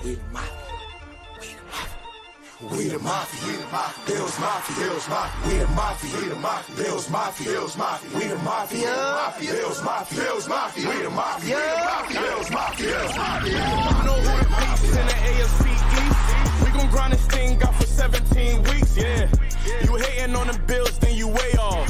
We the Mafia. We the Mafia. We the Mafia. Bills Mafia. Bills Mafia. We the Mafia. We the Mafia. Bills Mafia. Bills Mafia. We the Mafia. Bills Mafia. Bills Mafia. We the Mafia. Bills Mafia. Bills Mafia. You know who the beast in the AFC East. We gon' grind this thing out for 17 weeks. Yeah. You hating on the Bills, then you way off.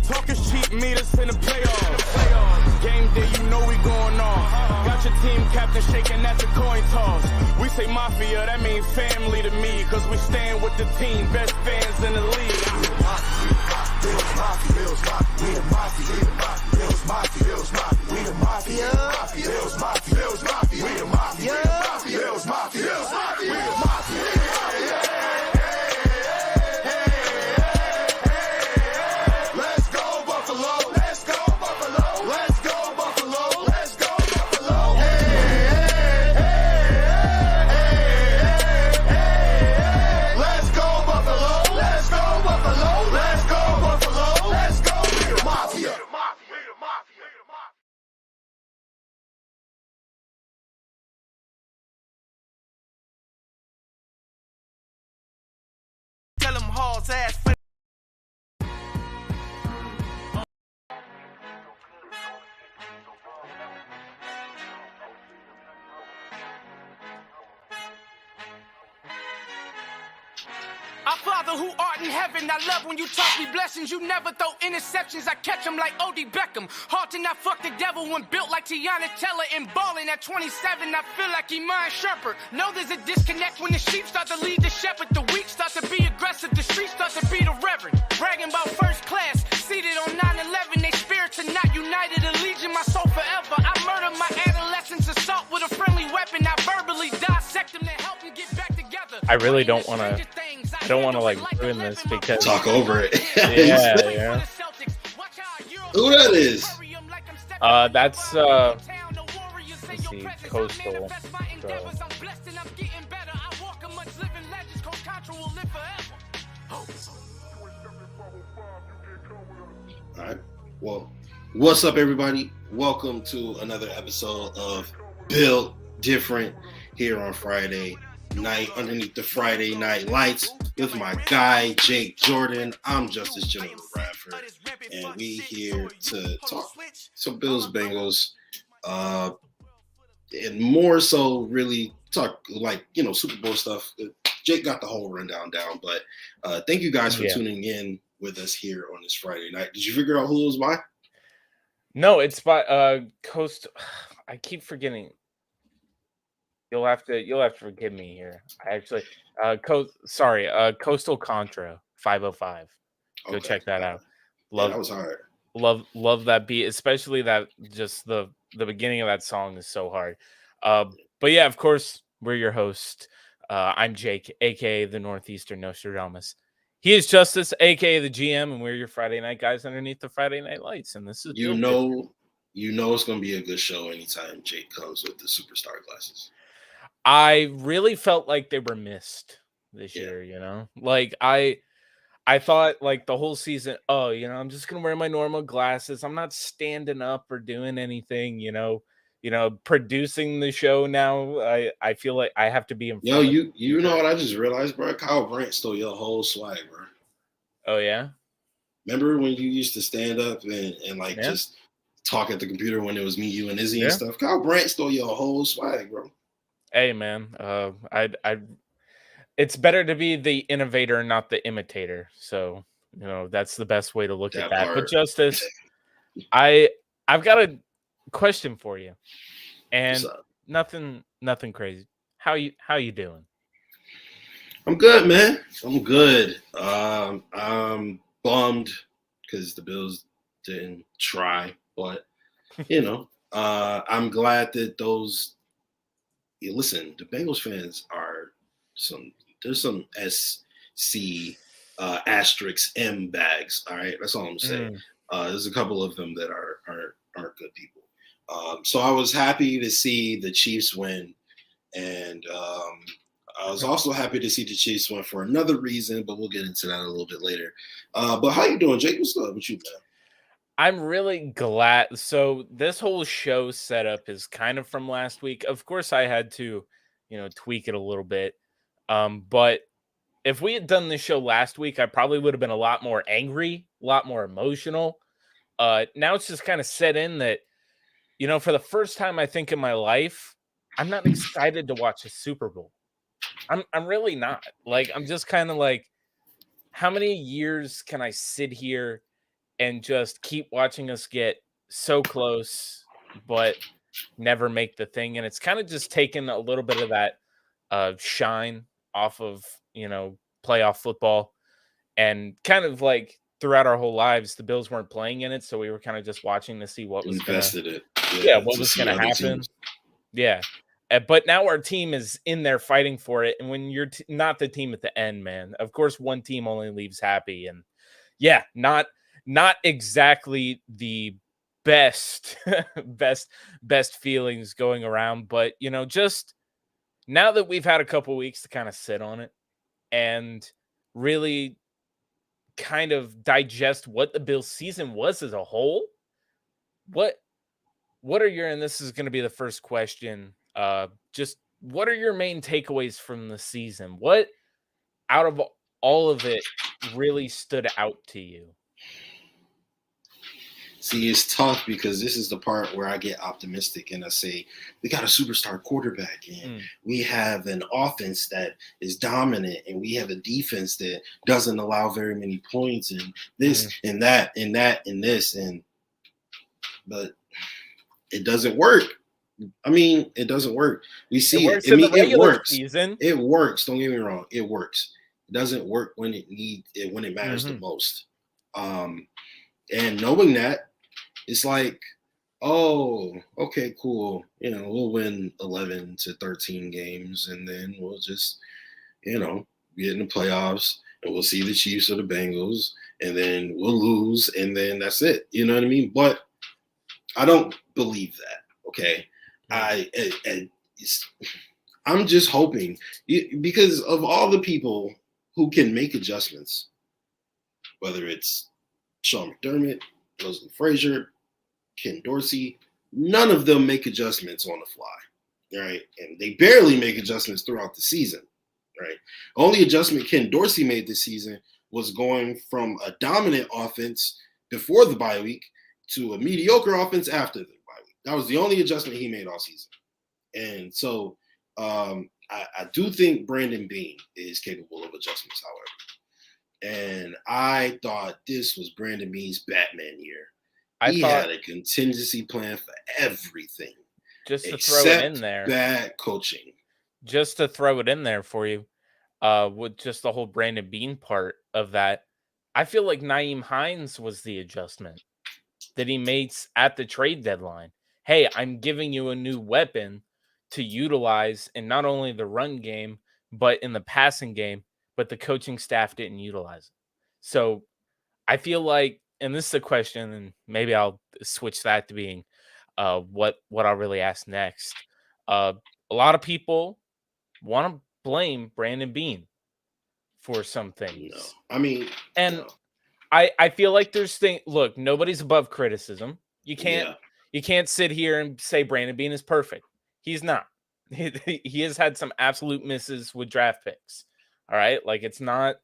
Talking cheap, meet us in the playoffs. Game day, you know we going off. Got your team captain shaking at the coin toss. We say Mafia, that means family to me. Cause we stand with the team, best fans in the league. Bills Mafia, Bills Mafia, we the Mafia, we the Mafia, Bills Mafia, Bills Mafia, we the Mafia, Bills Mafia, Bills Mafia, we the Mafia, Bills Mafia, Bills Mafia, we the Mafia. Let's go Buffalo, let's go Buffalo, let's go Buffalo, let's go Buffalo. Let's go Buffalo, let's go Buffalo, let's go Buffalo, let's go. We the Mafia. Tell them Hall's ass. Our Father who art in heaven, I love when you talk me blessings. You never throw interceptions, I catch them like O.D. Beckham. Hard to not fuck the devil when built like Tiana Teller and balling at 27. I feel like Iman Shepherd. Know there's a disconnect when the sheep start to lead the shepherd. The weak start to be aggressive, the streets start to be the reverend. Bragging about first class, seated on 9/11. They spirits are not united, a legion, my soul forever. I murder my adolescence, assault with a friendly weapon. I verbally dissect them to help them get back together. I really don't want to. I don't want to like ruin this because talk over it. yeah. Who that is? That's let's see, Coastal. So. All right. Well, what's up, everybody? Welcome to another episode of BILLT Different here on Friday night underneath the Friday night lights with my guy Jake Jordan. I'm Justice General Bradford, and we here to talk some Bills Bengals, and more so really talk like Super Bowl stuff. Jake got the whole rundown down, but thank you guys for tuning in with us here on this Friday night. Did you figure out who it was by? No, it's by Coast. I keep forgetting. You'll have to forgive me here. I actually Coastal Contra 505. Go check that out. Love that was hard. Love that beat, especially that just the beginning of that song is so hard. But yeah, of course, we're your host. I'm Jake, aka the Northeastern Nostradamus. He is Justus, aka the GM, and we're your Friday night guys underneath the Friday night lights. And this is you know it's gonna be a good show anytime Jake comes with the superstar glasses. I really felt like they were missed this year, Like I thought like the whole season, I'm just gonna wear my normal glasses. I'm not standing up or doing anything, producing the show now. I feel like I have to be in front. Yo, you know what I just realized, bro? Kyle Brandt stole your whole swag, bro. Oh yeah? Remember when you used to stand up and like just talk at the computer when it was me, you, and Izzy and stuff? Kyle Brandt stole your whole swag, bro. Hey man, it's better to be the innovator, not the imitator. So that's the best way to look at that. But Justice, I've got a question for you, and nothing crazy. How you doing? I'm good, man. I'm good. I'm bummed because the Bills didn't try, but I'm glad that those. Listen, the Bengals fans are there's some SC asterisk M bags. All right, that's all I'm saying. There's a couple of them that are good people. So I was happy to see the Chiefs win, and I was also happy to see the Chiefs win for another reason, but we'll get into that a little bit later. But how you doing, Jake? What's up with you, man? I'm really glad. So this whole show setup is kind of from last week. Of course, I had to, tweak it a little bit. But if we had done this show last week, I probably would have been a lot more angry, a lot more emotional. Now it's just kind of set in that, for the first time I think in my life, I'm not excited to watch a Super Bowl. I'm really not. Like, I'm just kind of like, how many years can I sit here and just keep watching us get so close, but never make the thing? And it's kind of just taken a little bit of that shine off of, playoff football. And kind of like throughout our whole lives, the Bills weren't playing in it. So we were kind of just watching to see what was going to happen. Teams. Yeah. But now our team is in there fighting for it. And when you're not the team at the end, man, of course, one team only leaves happy. And yeah, not exactly the best feelings going around. But, just now that we've had a couple weeks to kind of sit on it and really kind of digest what the Bills season was as a whole, what are your, and this is going to be the first question, just what are your main takeaways from the season? What out of all of it really stood out to you? See, it's tough because this is the part where I get optimistic and I say, we got a superstar quarterback and we have an offense that is dominant and we have a defense that doesn't allow very many points and this and that and that and this. But it doesn't work. I mean, it doesn't work. We see it. I mean, it works. Season. It works. Don't get me wrong. It works. It doesn't work when it matters the most. And knowing that, it's like, oh, okay, cool. We'll win 11 to 13 games, and then we'll just, get in the playoffs, and we'll see the Chiefs or the Bengals, and then we'll lose, and then that's it. You know what I mean? But I don't believe that. Okay, I'm just hoping because of all the people who can make adjustments, whether it's Sean McDermott, Leslie Frazier, Ken Dorsey, none of them make adjustments on the fly, right? And they barely make adjustments throughout the season, right? Only adjustment Ken Dorsey made this season was going from a dominant offense before the bye week to a mediocre offense after the bye week. That was the only adjustment he made all season. And so I do think Brandon Beane is capable of adjustments, however. And I thought this was Brandon Beane's Batman year. He had a contingency plan for everything. Just to throw it in there. Bad coaching. Just to throw it in there for you, with just the whole Brandon Beane part of that, I feel like Nyheim Hines was the adjustment that he made at the trade deadline. Hey, I'm giving you a new weapon to utilize in not only the run game, but in the passing game, but the coaching staff didn't utilize it. So I feel like, and this is a question, and maybe I'll switch that to being what I'll really ask next. A lot of people want to blame Brandon Beane for some things. No. I mean, I feel like there's things. Look, nobody's above criticism. You can't sit here and say Brandon Beane is perfect. He's not. He has had some absolute misses with draft picks. All right, like it's not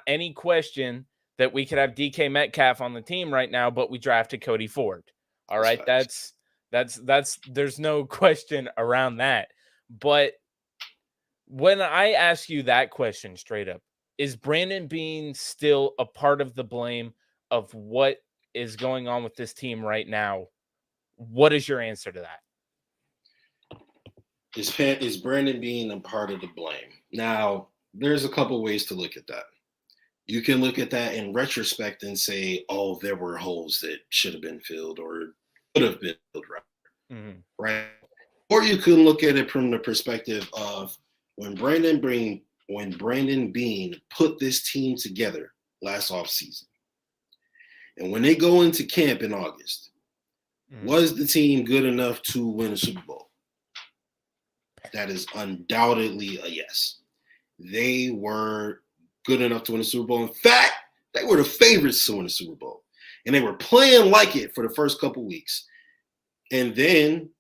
any question that we could have DK Metcalf on the team right now, but we drafted Cody Ford. All right, that's there's no question around that. But when I ask you that question straight up, is Brandon Beane still a part of the blame of what is going on with this team right now? What is your answer to that? Is Brandon Beane a part of the blame? Now, there's a couple ways to look at that. You can look at that in retrospect and say, oh, there were holes that should have been filled or could have been filled, right? Or you can look at it from the perspective of when Brandon Beane put this team together last offseason, and when they go into camp in August, was the team good enough to win a Super Bowl? That is undoubtedly a yes. They were good enough to win a Super Bowl. In fact, they were the favorites to win a Super Bowl. And they were playing like it for the first couple weeks. And then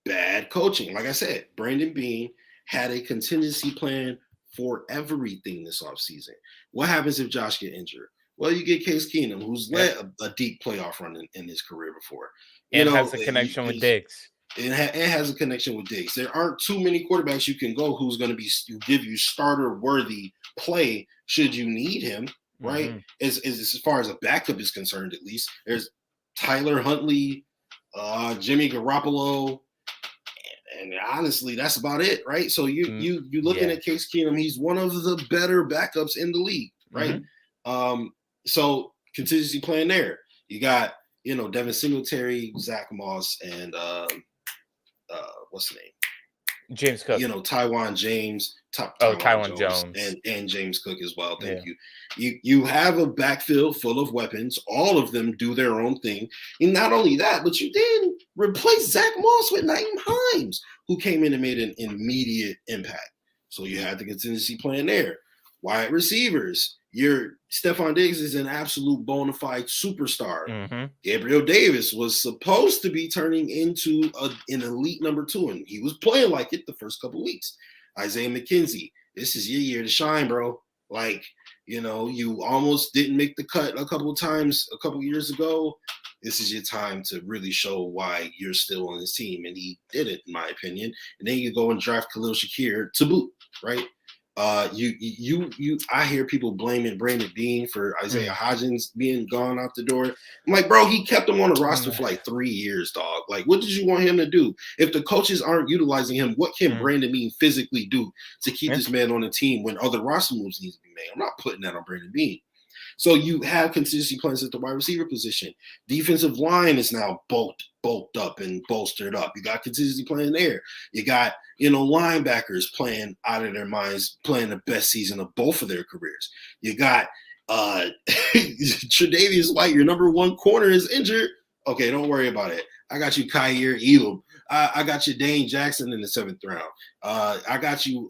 bad coaching. Like I said, Brandon Beane had a contingency plan for everything this offseason. What happens if Josh get injured? Well, you get Case Keenum, who's led a deep playoff run in his career before. And has a connection with Diggs. It has a connection with Diggs. There aren't too many quarterbacks you can go who's going to give you starter-worthy play should you need him, right? As far as a backup is concerned, at least. There's Tyler Huntley, Jimmy Garoppolo, and honestly, that's about it, right? So you're looking at Case Keenum. He's one of the better backups in the league, right? So contingency plan there. You got, Devin Singletary, Zach Moss, and what's the name? James Cook. Tywan James. Tywan Jones. And James Cook as well. Thank you. You have a backfield full of weapons. All of them do their own thing. And not only that, but you then replace Zach Moss with Naeem Hines, who came in and made an immediate impact. So you had the contingency plan there. Wide receivers. Your Stephon Diggs is an absolute bona fide superstar. Gabriel Davis was supposed to be turning into an elite number 2, and he was playing like it the first couple weeks. Isaiah McKenzie, this is your year to shine, bro. Like, you almost didn't make the cut a couple times a couple years ago. This is your time to really show why you're still on this team, and he did it, in my opinion. And then you go and draft Khalil Shakir to boot, right? I hear people blaming Brandon Beane for Isaiah Hodgins being gone out the door. I'm like, bro, he kept him on the roster for like 3 years, dog. Like, what did you want him to do? If the coaches aren't utilizing him, what can Brandon Beane physically do to keep this man on the team when other roster moves need to be made? I'm not putting that on Brandon Beane. So you have contingency plans at the wide receiver position. Defensive line is now bulked up and bolstered up. You got contingency plan there. You got, linebackers playing out of their minds, playing the best season of both of their careers. You got Tre'Davious White, your number 1 corner, is injured. Okay, don't worry about it. I got you Kyer Elam. I got you Dane Jackson in the 7th round. I got you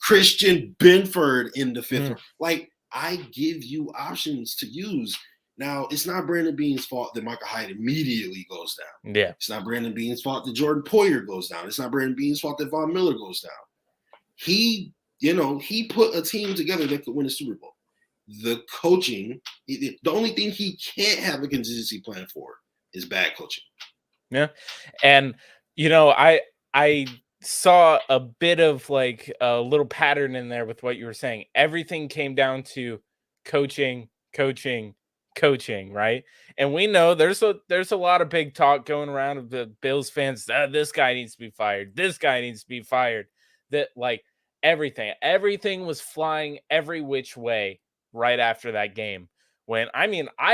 Christian Benford in the 5th round. Like, I give you options to use. Now, it's not Brandon Beane's fault that Micah Hyde immediately goes down. Yeah. It's not Brandon Beane's fault that Jordan Poyer goes down. It's not Brandon Beane's fault that Von Miller goes down. He put a team together that could win a Super Bowl. The coaching, the only thing he can't have a contingency plan for is bad coaching. Yeah. And, I saw a bit of like a little pattern in there with what you were saying. Everything came down to coaching, right? And we know there's a lot of big talk going around of the Bills fans that this guy needs to be fired. This guy needs to be fired. That like everything was flying every which way right after that game. When I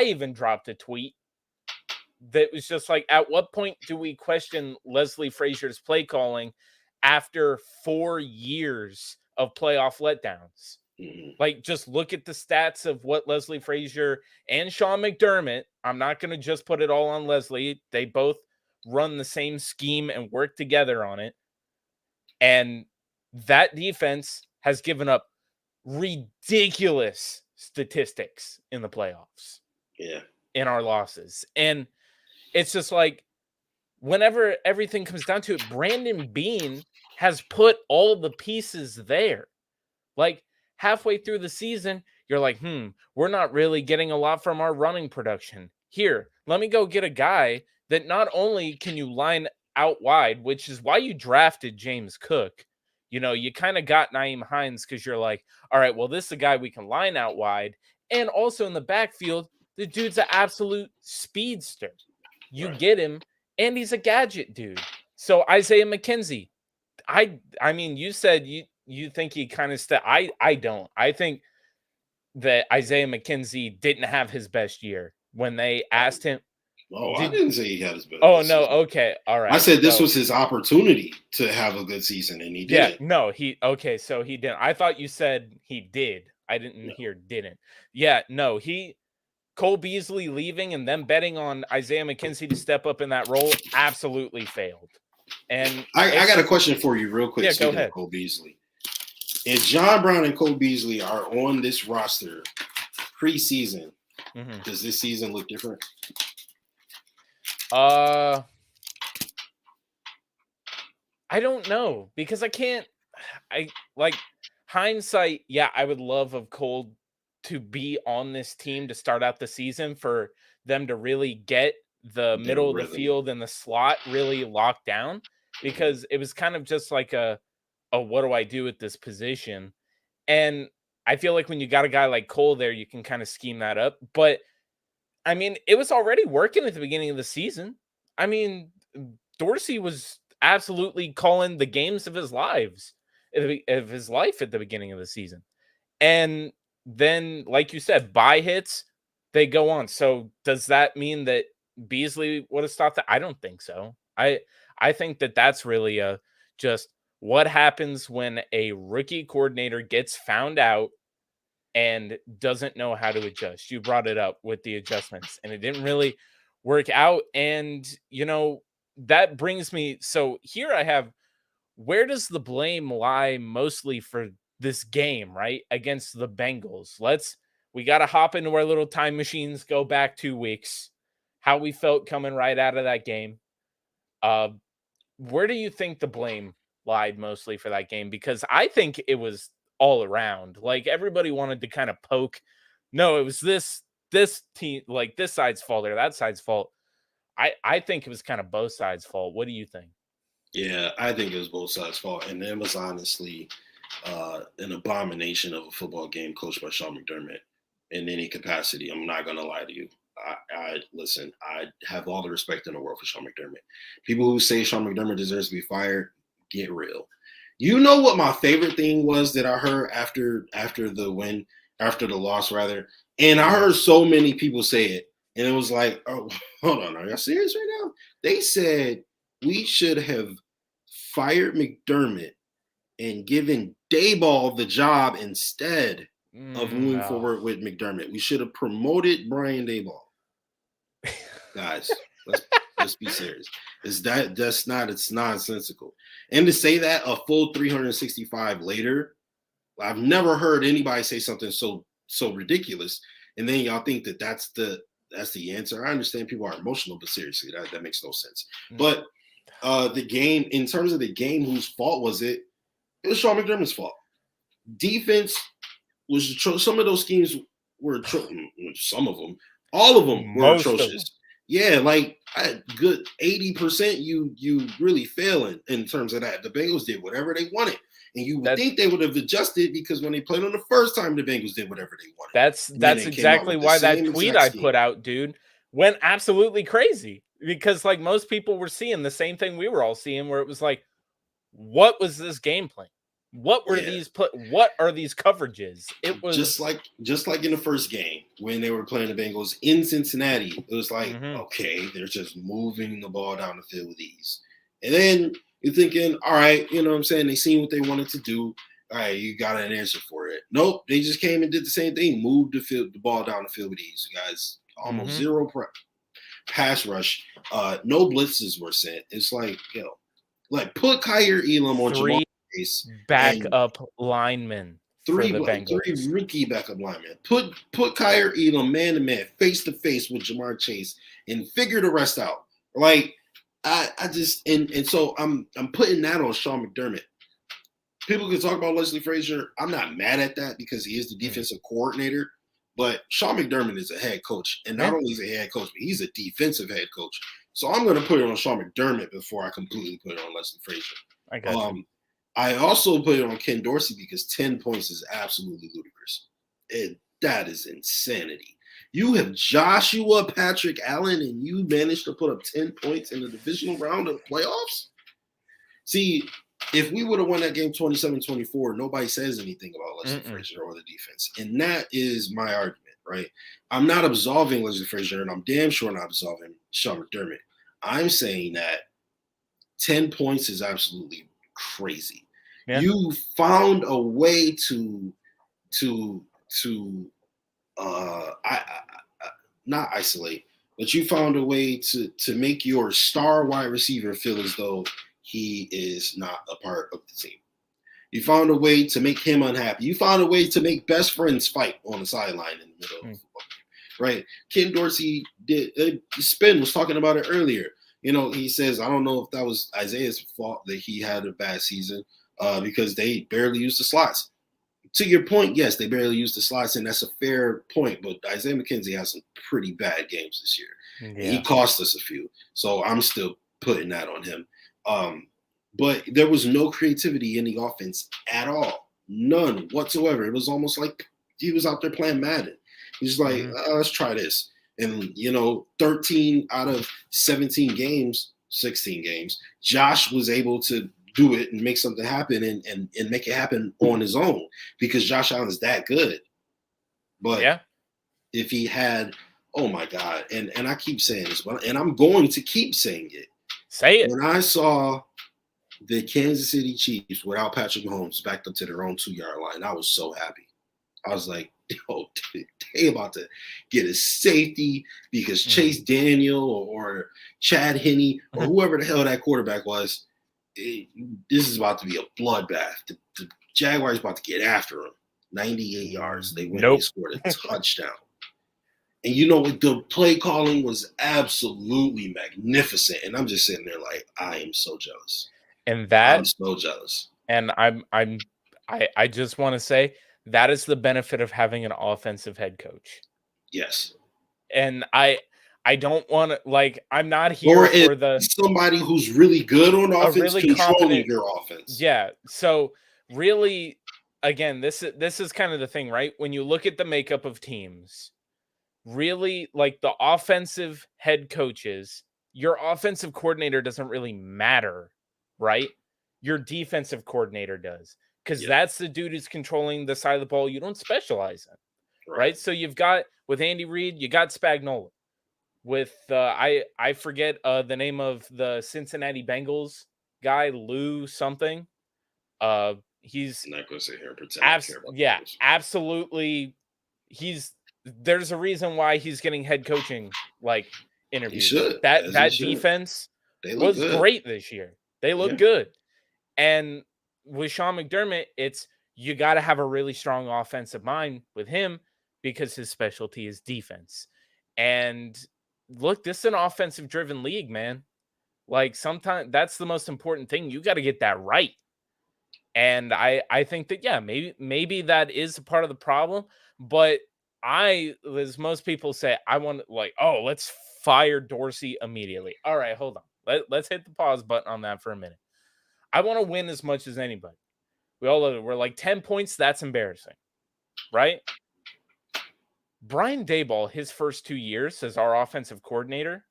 even dropped a tweet that was just like, at what point do we question Leslie Frazier's play calling after 4 years of playoff letdowns? Like, just look at the stats of what Leslie Frazier and Sean McDermott. I'm not going to just put it all on Leslie. They both run the same scheme and work together on it. And that defense has given up ridiculous statistics in the playoffs. Yeah. In our losses. And it's just like, whenever everything comes down to it, Brandon Beane has put all the pieces there. Like, halfway through the season, you're like, we're not really getting a lot from our running production. Here, let me go get a guy that not only can you line out wide, which is why you drafted James Cook. You kind of got Naeem Hines because you're like, all right, well, this is a guy we can line out wide. And also in the backfield, the dude's an absolute speedster. You get him, and he's a gadget dude. So Isaiah McKenzie, I mean, you said you think he kind of I don't. I think that Isaiah McKenzie didn't have his best year when they asked him. Oh, I didn't say he had his best. Oh, no. Okay. All right. I said this was his opportunity to have a good season, and he didn't. Yeah. No, so he didn't. I thought you said he did. I didn't hear didn't. Yeah. No, Cole Beasley leaving and them betting on Isaiah McKenzie to step up in that role absolutely failed. And I got a question for you real quick. Yeah, go ahead. Cole Beasley. If John Brown and Cole Beasley are on this roster preseason, does this season look different? I don't know, because I can't I like hindsight. Yeah, I would love of Cole to be on this team to start out the season for them to really get the Their middle of the rhythm. field and the slot really locked down, because it was kind of just like a what do I do at this position? And I feel like when you got a guy like Cole there, you can kind of scheme that up. But I mean, it was already working at the beginning of the season. I mean, Dorsey was absolutely calling the games of his lives of his life at the beginning of the season. And then, like you said, buy hits, they go on. So does that mean that Beasley would have stopped that? I don't think so. I think that that's really a just what happens when a rookie coordinator gets found out and doesn't know how to adjust. You brought it up with the adjustments, and it didn't really work out. And, that brings me. So here I have, where does the blame lie mostly for this game, right? Against the Bengals. We got to hop into our little time machines, go back 2 weeks, how we felt coming right out of that game. Uh, where do you think the blame lied mostly for that game? Because I think it was all around. Like everybody wanted to kind of poke. No, it was this team, like this side's fault or that side's fault. I think it was kind of both sides' fault. What do you think? Yeah, I think it was both sides' fault, and it was honestly an abomination of a football game coached by Sean McDermott in any capacity. I'm not gonna lie to you. I listen. I have all the respect in the world for Sean McDermott. People who say Sean McDermott deserves to be fired, get real. You know what my favorite thing was that I heard after the loss rather, and I heard so many people say it, and it was like, oh, hold on, are y'all serious right now? They said we should have fired McDermott and given Dayball the job instead of moving forward with McDermott. We should have promoted Brian Dayball. Guys, let's be serious. It's nonsensical. And to say that a full 365 later, I've never heard anybody say something so ridiculous. And then y'all think that that's the answer. I understand people are emotional, but seriously, that makes no sense. But the game, in terms of the game, whose fault was it? It was Sean McDermott's fault. Defense was some of those schemes were some of them, all of them were atrocious. Yeah, like a good 80%. You really failing in terms of that. The Bengals did whatever they wanted, and you would think they would have adjusted because when they played on the first time, the Bengals did whatever they wanted. That's exactly why that tweet I put out, dude, went absolutely crazy, because like most people were seeing the same thing we were all seeing, where it was like, what was this game plan? What were what are these coverages? It was just like in the first game when they were playing the Bengals in Cincinnati. It was like, okay, they're just moving the ball down the field with ease. And then you're thinking, all right, you know what I'm saying? They seen what they wanted to do. All right, you got an answer for it. Nope, they just came and did the same thing, moved the ball down the field with ease. You guys, almost zero pass rush. No blitzes were sent. It's like, like put Kyer Elam on Jamal Chase. Backup linemen. Three rookie backup linemen. Put Kyer Elam man to man, face to face with Jamar Chase, and figure the rest out. Like I just and so I'm putting that on Sean McDermott. People can talk about Leslie Frazier. I'm not mad at that because he is the defensive coordinator. But Sean McDermott is a head coach, and not only is he a head coach, but he's a defensive head coach. So I'm going to put it on Sean McDermott before I completely put it on Leslie Frazier. I got you. I also put it on Ken Dorsey because 10 points is absolutely ludicrous. That is insanity. You have Joshua Patrick Allen, and you managed to put up 10 points in the divisional round of the playoffs? See, if we would have won that game 27-24, nobody says anything about Leslie Frazier or the defense. And that is my argument, right? I'm not absolving Leslie Frazier, and I'm damn sure not absolving Sean McDermott. I'm saying that 10 points is absolutely crazy. Yeah. You found a way to not isolate, but you found a way to make your star wide receiver feel as though he is not a part of the team. You found a way to make him unhappy. You found a way to make best friends fight on the sideline in the middle of the football game, right? Ken Dorsey did. Spin was talking about it earlier. You know, he says, I don't know if that was Isaiah's fault that he had a bad season. because they barely use the slots. To your point, yes, they barely use the slots, and that's a fair point. But Isaiah McKenzie has some pretty bad games this year. Yeah. And he cost us a few, so I'm still putting that on him. But there was no creativity in the offense at all, none whatsoever. It was almost like he was out there playing Madden. He's like, let's try this. And, 13 out of 17 games, 16 games, Josh was able to do it and make something happen and make it happen on his own because Josh Allen is that good. But if he had, oh my God, and I keep saying this, and I'm going to keep saying it. Say it. When I saw the Kansas City Chiefs without Patrick Mahomes backed up to their own 2-yard line, I was so happy. I was like, they about to get a safety because Chase Daniel or Chad Henne or whoever the hell that quarterback was, this is about to be a bloodbath. The Jaguars about to get after him. 98 yards. They went and scored a touchdown. And you know what? The play calling was absolutely magnificent. And I'm just sitting there like, I am so jealous. And I'm so jealous. And I just want to say that is the benefit of having an offensive head coach. Yes. And I don't want to, I'm not here for somebody who's really good on offense really controlling your offense. Yeah. So really, again, this is kind of the thing, right? When you look at the makeup of teams, really, the offensive head coaches, your offensive coordinator doesn't really matter, right? Your defensive coordinator does, because that's the dude who's controlling the side of the ball you don't specialize in, right? So you've got, with Andy Reid, you got Spagnuolo. With I forget the name of the Cincinnati Bengals guy, Lou something. He's I'm not going to sit here and pretend I care about those. Absolutely. There's a reason why he's getting head coaching interviews. That defense was great this year. They look good. And with Sean McDermott, you got to have a really strong offensive mind with him because his specialty is defense. And look, this is an offensive driven league, man. Sometimes that's the most important thing. You got to get that right. And I think that, maybe that is a part of the problem. But as most people say, I want let's fire Dorsey immediately. All right, hold on. Let's hit the pause button on that for a minute. I want to win as much as anybody. We all love it. We're 10 points. That's embarrassing, right? Brian Daboll, his first 2 years as our offensive coordinator,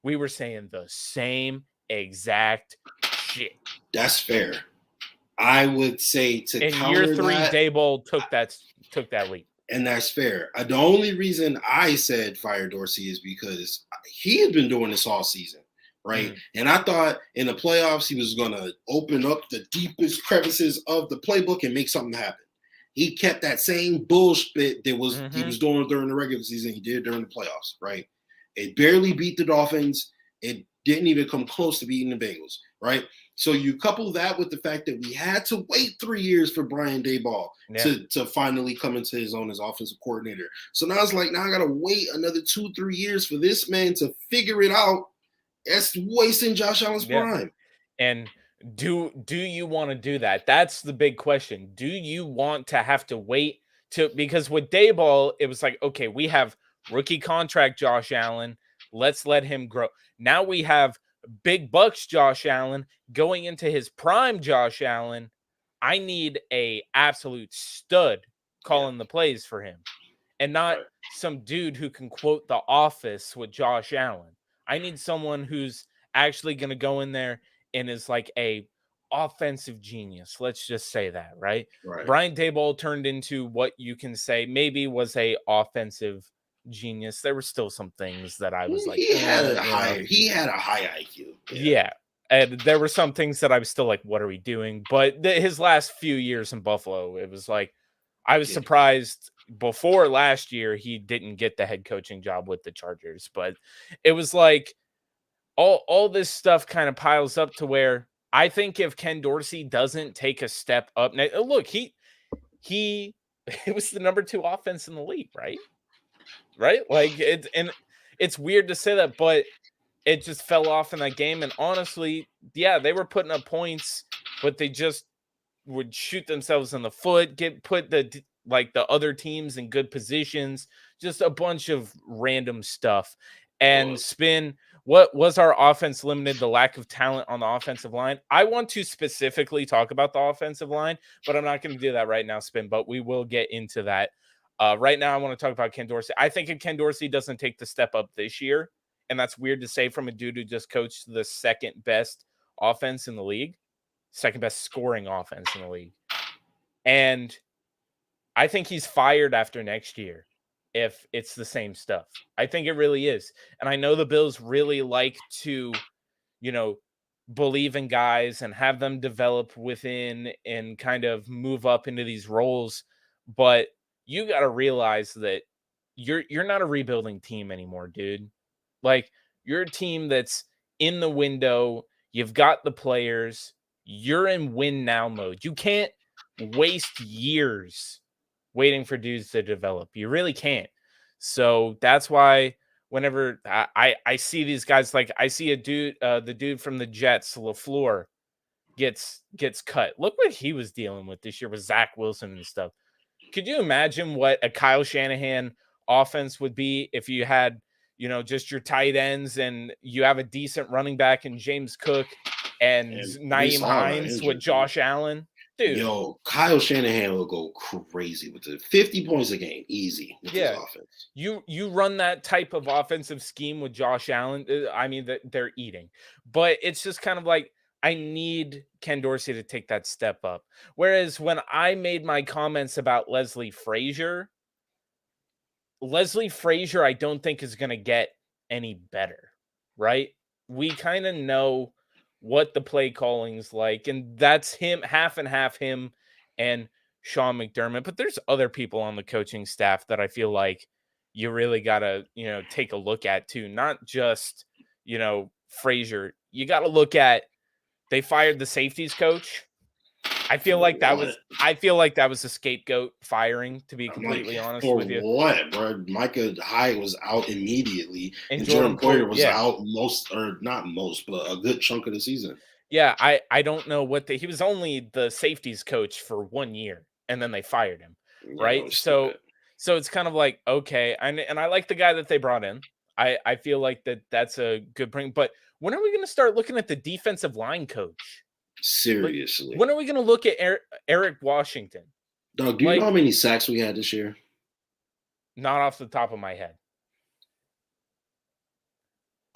we were saying the same exact shit. That's fair. I would say to in counter year 3, that, Daboll took that leap. And that's fair. The only reason I said fire Dorsey is because he had been doing this all season, right? And I thought in the playoffs he was going to open up the deepest crevices of the playbook and make something happen. He kept that same bullshit that he was doing during the regular season. He did during the playoffs, right? It barely beat the Dolphins. It didn't even come close to beating the Bengals, right? So you couple that with the fact that we had to wait 3 years for Brian Daboll to finally come into his own as offensive coordinator. So now it's now I got to wait another 2-3 years for this man to figure it out. That's wasting Josh Allen's prime. And do you want to do that? That's the big question. Do you want to have to wait because with Daboll, it was okay, we have rookie contract Josh Allen. Let's let him grow. Now we have big bucks Josh Allen going into his prime Josh Allen. I need a absolute stud calling the plays for him and not some dude who can quote The Office with Josh Allen. I need someone who's actually going to go in there and is a offensive genius. Let's just say that, right? Brian Daboll turned into what you can say maybe was a offensive genius. There were still some things that I was he had a high IQ. Yeah. And there were some things that I was still what are we doing? But his last few years in Buffalo, it was I was surprised before last year he didn't get the head coaching job with the Chargers. But it was all this stuff kind of piles up to where I think if Ken Dorsey doesn't take a step up, now, look, it was the number 2 offense in the league, right? Right? It's weird to say that, but it just fell off in that game. And honestly, they were putting up points, but they just would shoot themselves in the foot, put the other teams in good positions, just a bunch of random stuff. And Spin, what was our offense limited? The lack of talent on the offensive line. I want to specifically talk about the offensive line, but I'm not going to do that right now, Spin, but we will get into that. Right now, I want to talk about Ken Dorsey. I think if Ken Dorsey doesn't take the step up this year, and that's weird to say from a dude who just coached the second best offense in the league, second best scoring offense in the league. And I think he's fired after next year if it's the same stuff. I think it really is. And I know the Bills really like to, believe in guys and have them develop within and kind of move up into these roles. But you got to realize that you're not a rebuilding team anymore, dude. Like, you're a team that's in the window. You've got the players. You're in win now mode. You can't waste years waiting for dudes to develop. You really can't. So that's why whenever I see these guys, like I see a dude, the dude from the Jets, LaFleur, gets cut. Look what he was dealing with this year with Zach Wilson and stuff. Could you imagine what a Kyle Shanahan offense would be if you had, just your tight ends and you have a decent running back in James Cook and Nyheim Hines with Josh Allen? Dude. Yo, Kyle Shanahan will go crazy with the 50 points a game, easy with his offense. You run that type of offensive scheme with Josh Allen. I mean, they're eating. But it's just kind of like, I need Ken Dorsey to take that step up. Whereas when I made my comments about Leslie Frazier, I don't think is going to get any better, right? We kind of know what the play calling's like, and that's him, half and half, him and Sean McDermott. But there's other people on the coaching staff that I feel like you really got to, take a look at too. Not just, Frazier. You got to look at, they fired the safeties coach. I feel like that was a scapegoat firing, to be completely honest with you. What, bro? Micah Hyde was out immediately, and Jordan Poyer was out but a good chunk of the season. Yeah, I don't know he was only the safeties coach for 1 year, and then they fired him, right? So it's kind of like, okay, and I like the guy that they brought in. I feel like that's a good bring, but when are we going to start looking at the defensive line coach? Seriously. Like, when are we going to look at Eric Washington? Dog, do you know how many sacks we had this year? Not off the top of my head.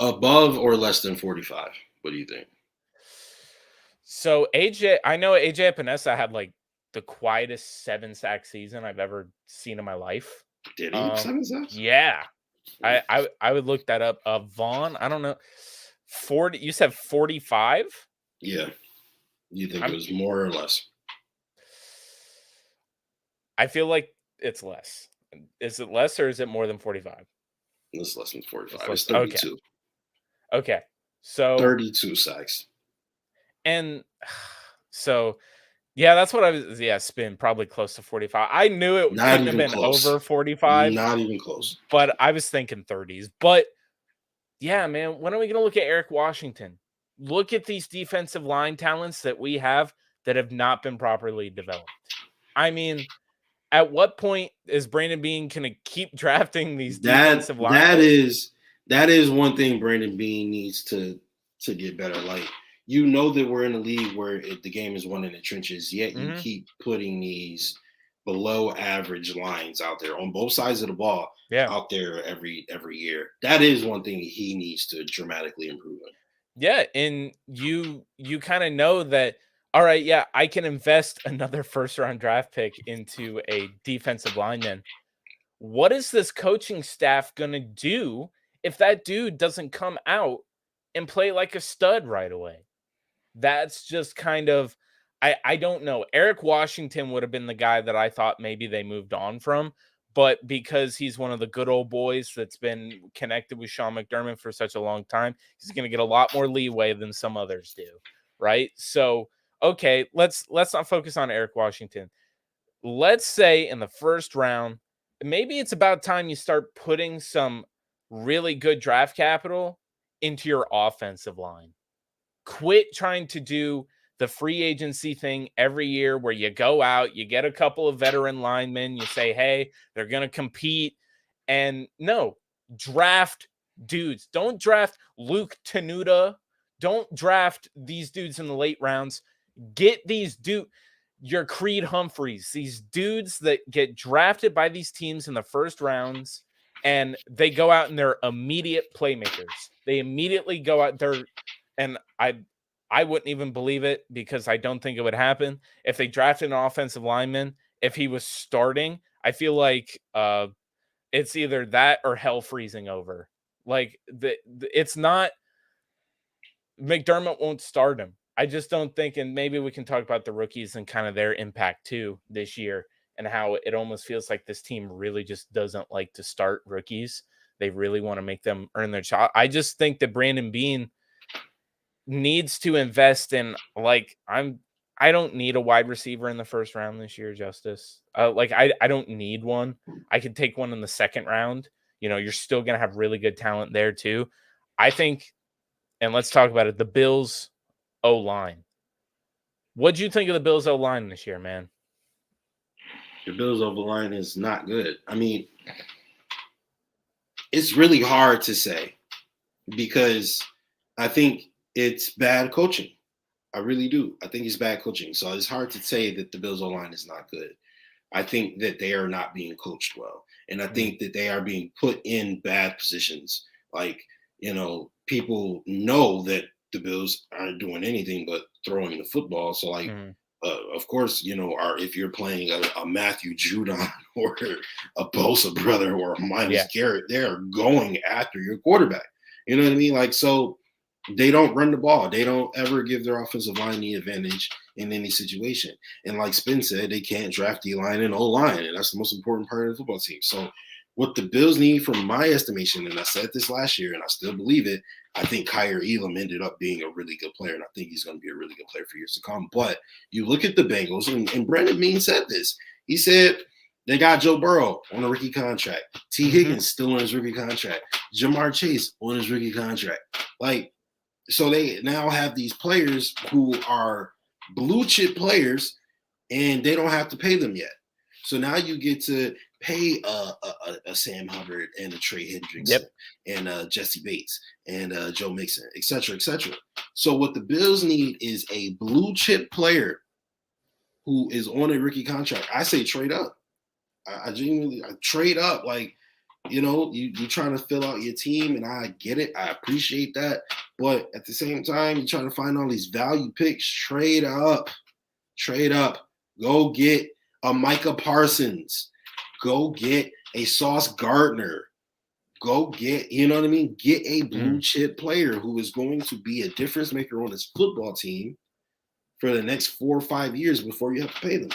Above or less than 45? What do you think? So I know AJ Epinesa had like the quietest 7-sack season I've ever seen in my life. Did he have 7 sacks? Yeah. I would look that up. Vaughn, I don't know. 40. You said 45? Yeah. You think it was more or less? I feel like it's less. Is it less or is it more than 45? It's less than 45. It's 32. Okay. So 32 sacks. And so, yeah, that's what I was. Yeah, Spin probably close to 45. I knew it couldn't have been over 45. Not even close. But I was thinking 30s. But yeah, man, when are we going to look at Eric Washington? Look at these defensive line talents that we have that have not been properly developed. I mean, at what point is Brandon Beane going to keep drafting these defensive line? That is one thing Brandon Beane needs to get better. Like, that we're in a league where the game is won in the trenches, yet you keep putting these below average lines out there on both sides of the ball out there every year. That is one thing he needs to dramatically improve on. Yeah, and you kind of know that, all right, yeah, I can invest another first-round draft pick into a defensive lineman. What is this coaching staff going to do if that dude doesn't come out and play like a stud right away? That's just kind of, I don't know. Eric Washington would have been the guy that I thought maybe they moved on from, but because he's one of the good old boys that's been connected with Sean McDermott for such a long time, he's going to get a lot more leeway than some others do, right? So, okay, let's not focus on Eric Washington. Let's say in the first round, maybe it's about time you start putting some really good draft capital into your offensive line. Quit trying to do the free agency thing every year where you go out, you get a couple of veteran linemen, you say, hey, they're going to compete. And no, draft dudes. Don't draft Luke Tenuta. Don't draft these dudes in the late rounds. Get these dudes, your Creed Humphreys, these dudes that get drafted by these teams in the first rounds, and they go out and they're immediate playmakers. They immediately go out there, and I wouldn't even believe it because I don't think it would happen. If they drafted an offensive lineman, if he was starting, I feel like it's either that or hell freezing over. Like it's not McDermott won't start him. I just don't think, and maybe we can talk about the rookies and kind of their impact too this year and how it almost feels like this team really just doesn't like to start rookies. They really want to make them earn their shot. I just think that Brandon Beane needs to invest in, like, I don't need a wide receiver in the first round this year, Justice. I don't need one. I could take one in the second round. You know, you're still going to have really good talent there too. I think, and let's talk about it, the Bills O-line. What'd you think of the Bills O-line this year, man? The Bills O-line is not good. I mean, it's really hard to say because I think it's bad coaching. I really do. I think it's bad coaching. So it's hard to say that the Bills O-line is not good. I think that they are not being coached well. And I think that they are being put in bad positions. Like, you know, people know that the Bills aren't doing anything but throwing the football. So, like, of course, you know, if you're playing a Matthew Judon or a Bosa brother or a Myles Garrett, they're going after your quarterback. You know what I mean? Like, so they don't run the ball. They don't ever give their offensive line the advantage in any situation. And like Spin said, they can't draft D-line and O-line, and that's the most important part of the football team. So what the Bills need, from my estimation, and I said this last year, and I still believe it, I think Kyer Elam ended up being a really good player, and I think he's going to be a really good player for years to come. But you look at the Bengals, and Brandon Beane said this. He said they got Joe Burrow on a rookie contract. T. Higgins still on his rookie contract. Jamar Chase on his rookie contract. Like, so they now have these players who are blue chip players, and they don't have to pay them yet. So now you get to pay a Sam Hubbard and a Trey Hendrickson and Jesse Bates and Joe Mixon, et cetera, et cetera. So what the Bills need is a blue chip player who is on a rookie contract. I say trade up. I genuinely trade up. Like, you know, you're trying to fill out your team, and I get it. I appreciate that. But at the same time, you're trying to find all these value picks. Trade up. Trade up. Go get a Micah Parsons. Go get a Sauce Gardner. Go get, you know what I mean? Get a blue chip player who is going to be a difference maker on this football team for the next 4 or 5 years before you have to pay them.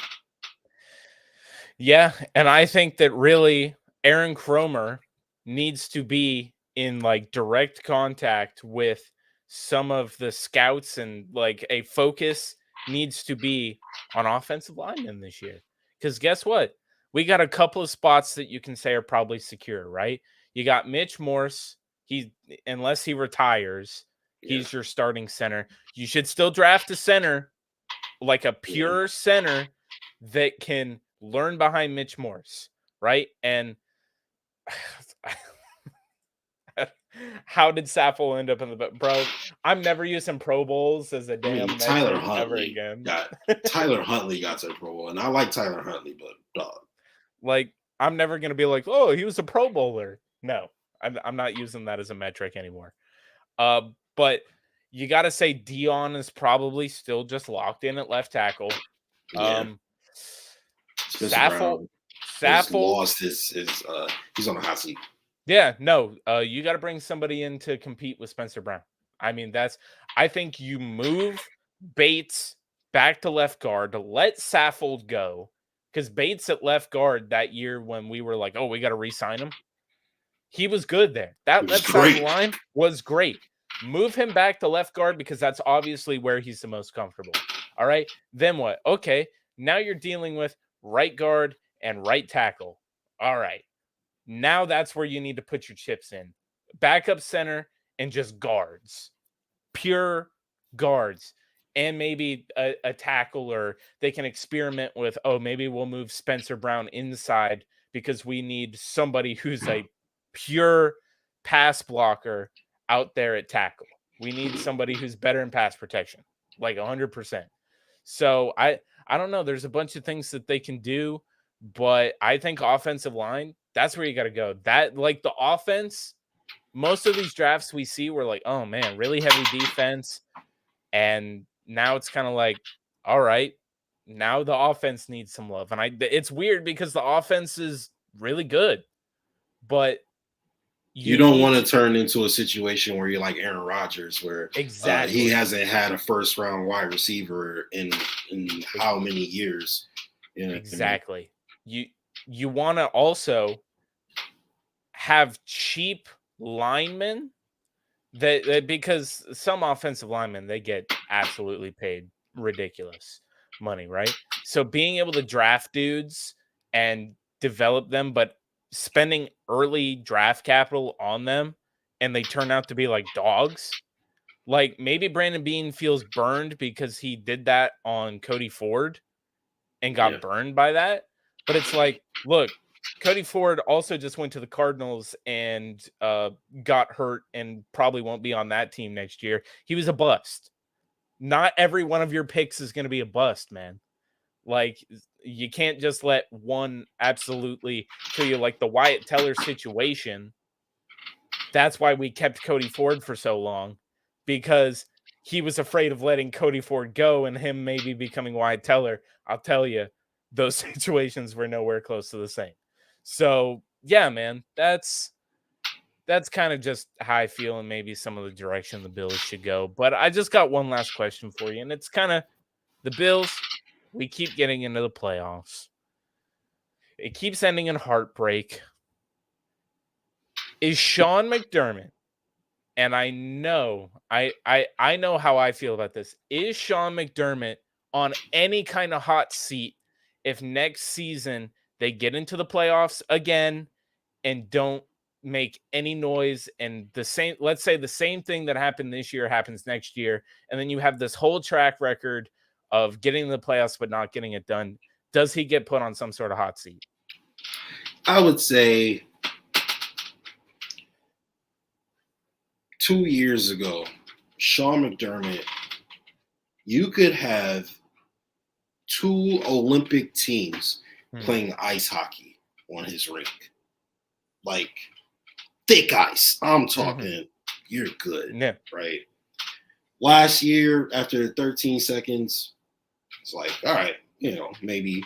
Yeah, and I think that really Aaron Kromer needs to be in like direct contact with some of the scouts, and like a focus needs to be on offensive linemen this year. Because guess what? We got a couple of spots that you can say are probably secure, right? You got Mitch Morse. Unless he retires, he's your starting center. You should still draft a center, like a pure center that can learn behind Mitch Morse, right? And how did Saffold end up in the bro? I'm never using Pro Bowls as a damn Tyler metric ever Huntley again. Tyler Huntley got to a Pro Bowl, and I like Tyler Huntley, but dog. Like, I'm never gonna be like, oh, he was a Pro Bowler. No, I'm not using that as a metric anymore. But you got to say Dion is probably still just locked in at left tackle. Saffold lost his he's on a hot seat. Yeah, no, you got to bring somebody in to compete with Spencer Brown. I mean, I think you move Bates back to left guard to let Saffold go, because Bates at left guard that year when we were like, oh, we got to re-sign him, he was good there. That left side of the line was great. Move him back to left guard because that's obviously where he's the most comfortable. All right, then what? Okay, now you're dealing with right guard and right tackle. All right. Now that's where you need to put your chips in. Backup center and just guards. Pure guards. and maybe a tackle, or they can experiment with, oh, maybe we'll move Spencer Brown inside because we need somebody who's a pure pass blocker out there at tackle. We need somebody who's better in pass protection, like 100%. So I don't know. There's a bunch of things that they can do, but I think offensive line, that's where you got to go. That, like, the offense, most of these drafts we see, we're like, oh man, really heavy defense. And now it's kind of like, all right, now the offense needs some love. And it's weird because the offense is really good, but you don't want to turn into a situation where you're like Aaron Rodgers, where exactly he hasn't had a first round wide receiver in how many years? You know exactly. I mean? You want to also have cheap linemen that because some offensive linemen, they get absolutely paid ridiculous money, right? So being able to draft dudes and develop them, but spending early draft capital on them and they turn out to be like dogs. Like maybe Brandon Beane feels burned because he did that on Cody Ford and got burned by that. But it's like, look, Cody Ford also just went to the Cardinals and got hurt and probably won't be on that team next year. He was a bust. Not every one of your picks is going to be a bust, man. Like, you can't just let one absolutely kill you, like the Wyatt Teller situation. That's why we kept Cody Ford for so long, because he was afraid of letting Cody Ford go and him maybe becoming Wyatt Teller. I'll tell you, those situations were nowhere close to the same. So, yeah, man, that's kind of just how I feel and maybe some of the direction the Bills should go. But I just got one last question for you, and it's kind of the Bills. We keep getting into the playoffs. It keeps ending in heartbreak. Is Sean McDermott, and I know how I feel about this. Is Sean McDermott on any kind of hot seat if next season they get into the playoffs again and don't make any noise, and let's say the same thing that happened this year happens next year, and then you have this whole track record of getting the playoffs but not getting it done? Does he get put on some sort of hot seat? I would say 2 years ago, Sean McDermott, you could have 2 Olympic teams playing ice hockey on his rink. Like, thick ice. I'm talking, you're good, right? Last year, after 13 seconds, it's like, all right, maybe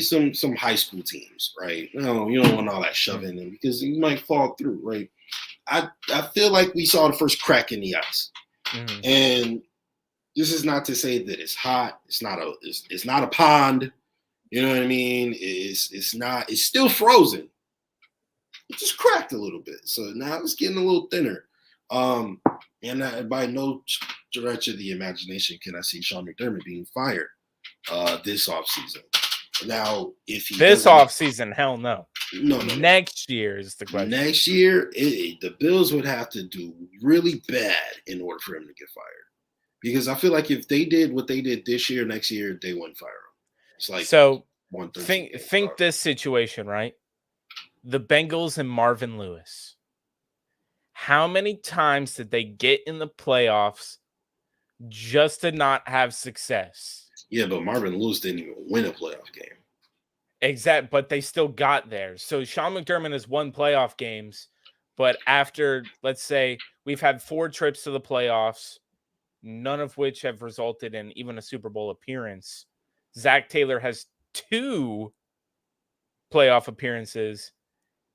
some high school teams, right? No, you don't want all that shoving in because you might fall through, right? I feel like we saw the first crack in the ice, and this is not to say that it's hot. It's not a pond. You know what I mean? It's still frozen. It just cracked a little bit, so now it's getting a little thinner. And by no stretch of the imagination can I see Sean McDermott being fired this offseason. Now, if he this offseason, hell no. No. Next year is the question. Next year, the Bills would have to do really bad in order for him to get fired. Because I feel like if they did what they did this year, next year, they wouldn't fire him. It's like, so think this situation, right? The Bengals and Marvin Lewis. How many times did they get in the playoffs just to not have success? Yeah, but Marvin Lewis didn't even win a playoff game. Exactly, but they still got there. So Sean McDermott has won playoff games, but after, let's say, we've had 4 trips to the playoffs, none of which have resulted in even a Super Bowl appearance. Zach Taylor has 2 playoff appearances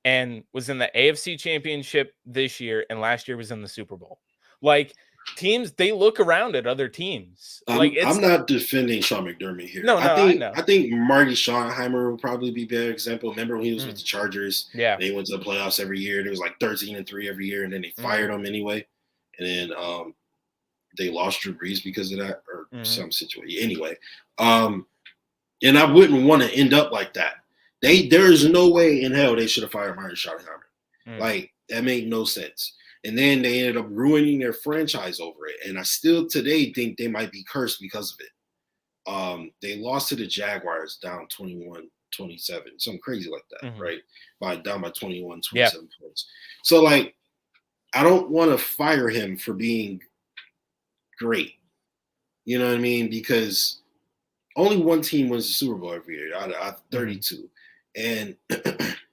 and was in the AFC Championship this year, and last year was in the Super Bowl. Like, teams, they look around at other teams. I'm not defending Sean McDermott here. No, I know. I think Marty Schottenheimer would probably be a better example. Remember when he was with the Chargers? Yeah. They went to the playoffs every year. It was like 13-3 every year, and then they fired him anyway. And then they lost Drew Brees because of that, or some situation. Anyway, and I wouldn't want to end up like that. There is no way in hell they should have fired Marty Schottenheimer. Like, that made no sense. And then they ended up ruining their franchise over it. And I still today think they might be cursed because of it. They lost to the Jaguars down 21-27, something crazy like that, right? Down by 21, 27 points. So, like, I don't want to fire him for being great. You know what I mean? Because only one team wins the Super Bowl every year out of 32. And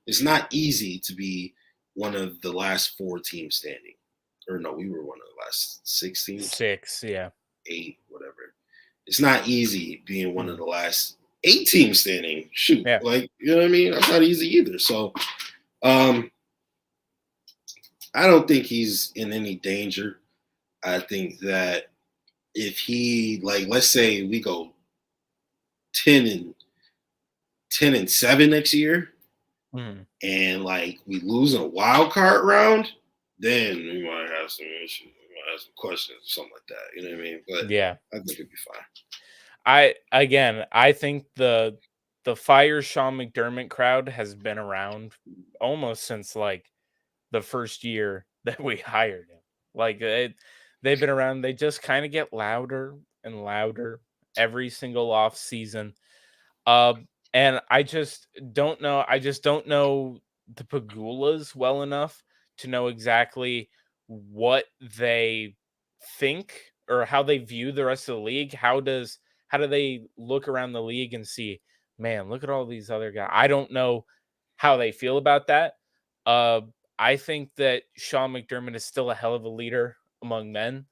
it's not easy to be one of the last 4 teams standing. Or no, we were one of the last 6 teams. 6, yeah. 8, whatever. It's not easy being one of the last 8 teams standing. Shoot. Yeah. Like, you know what I mean? That's not easy either. So I don't think he's in any danger. I think that if he, like, let's say we go 10-7 next year, and like we lose in a wild card round, then we might have some issues. We might have some questions or something like that. You know what I mean? But yeah, I think it'd be fine. I think the fire Sean McDermott crowd has been around almost since like the first year that we hired him. Like they've been around. They just kind of get louder and louder every single off season. And I just don't know. I just don't know the Pagulas well enough to know exactly what they think or how they view the rest of the league. How do they look around the league and see, man, look at all these other guys? I don't know how they feel about that. I think that Sean McDermott is still a hell of a leader among men.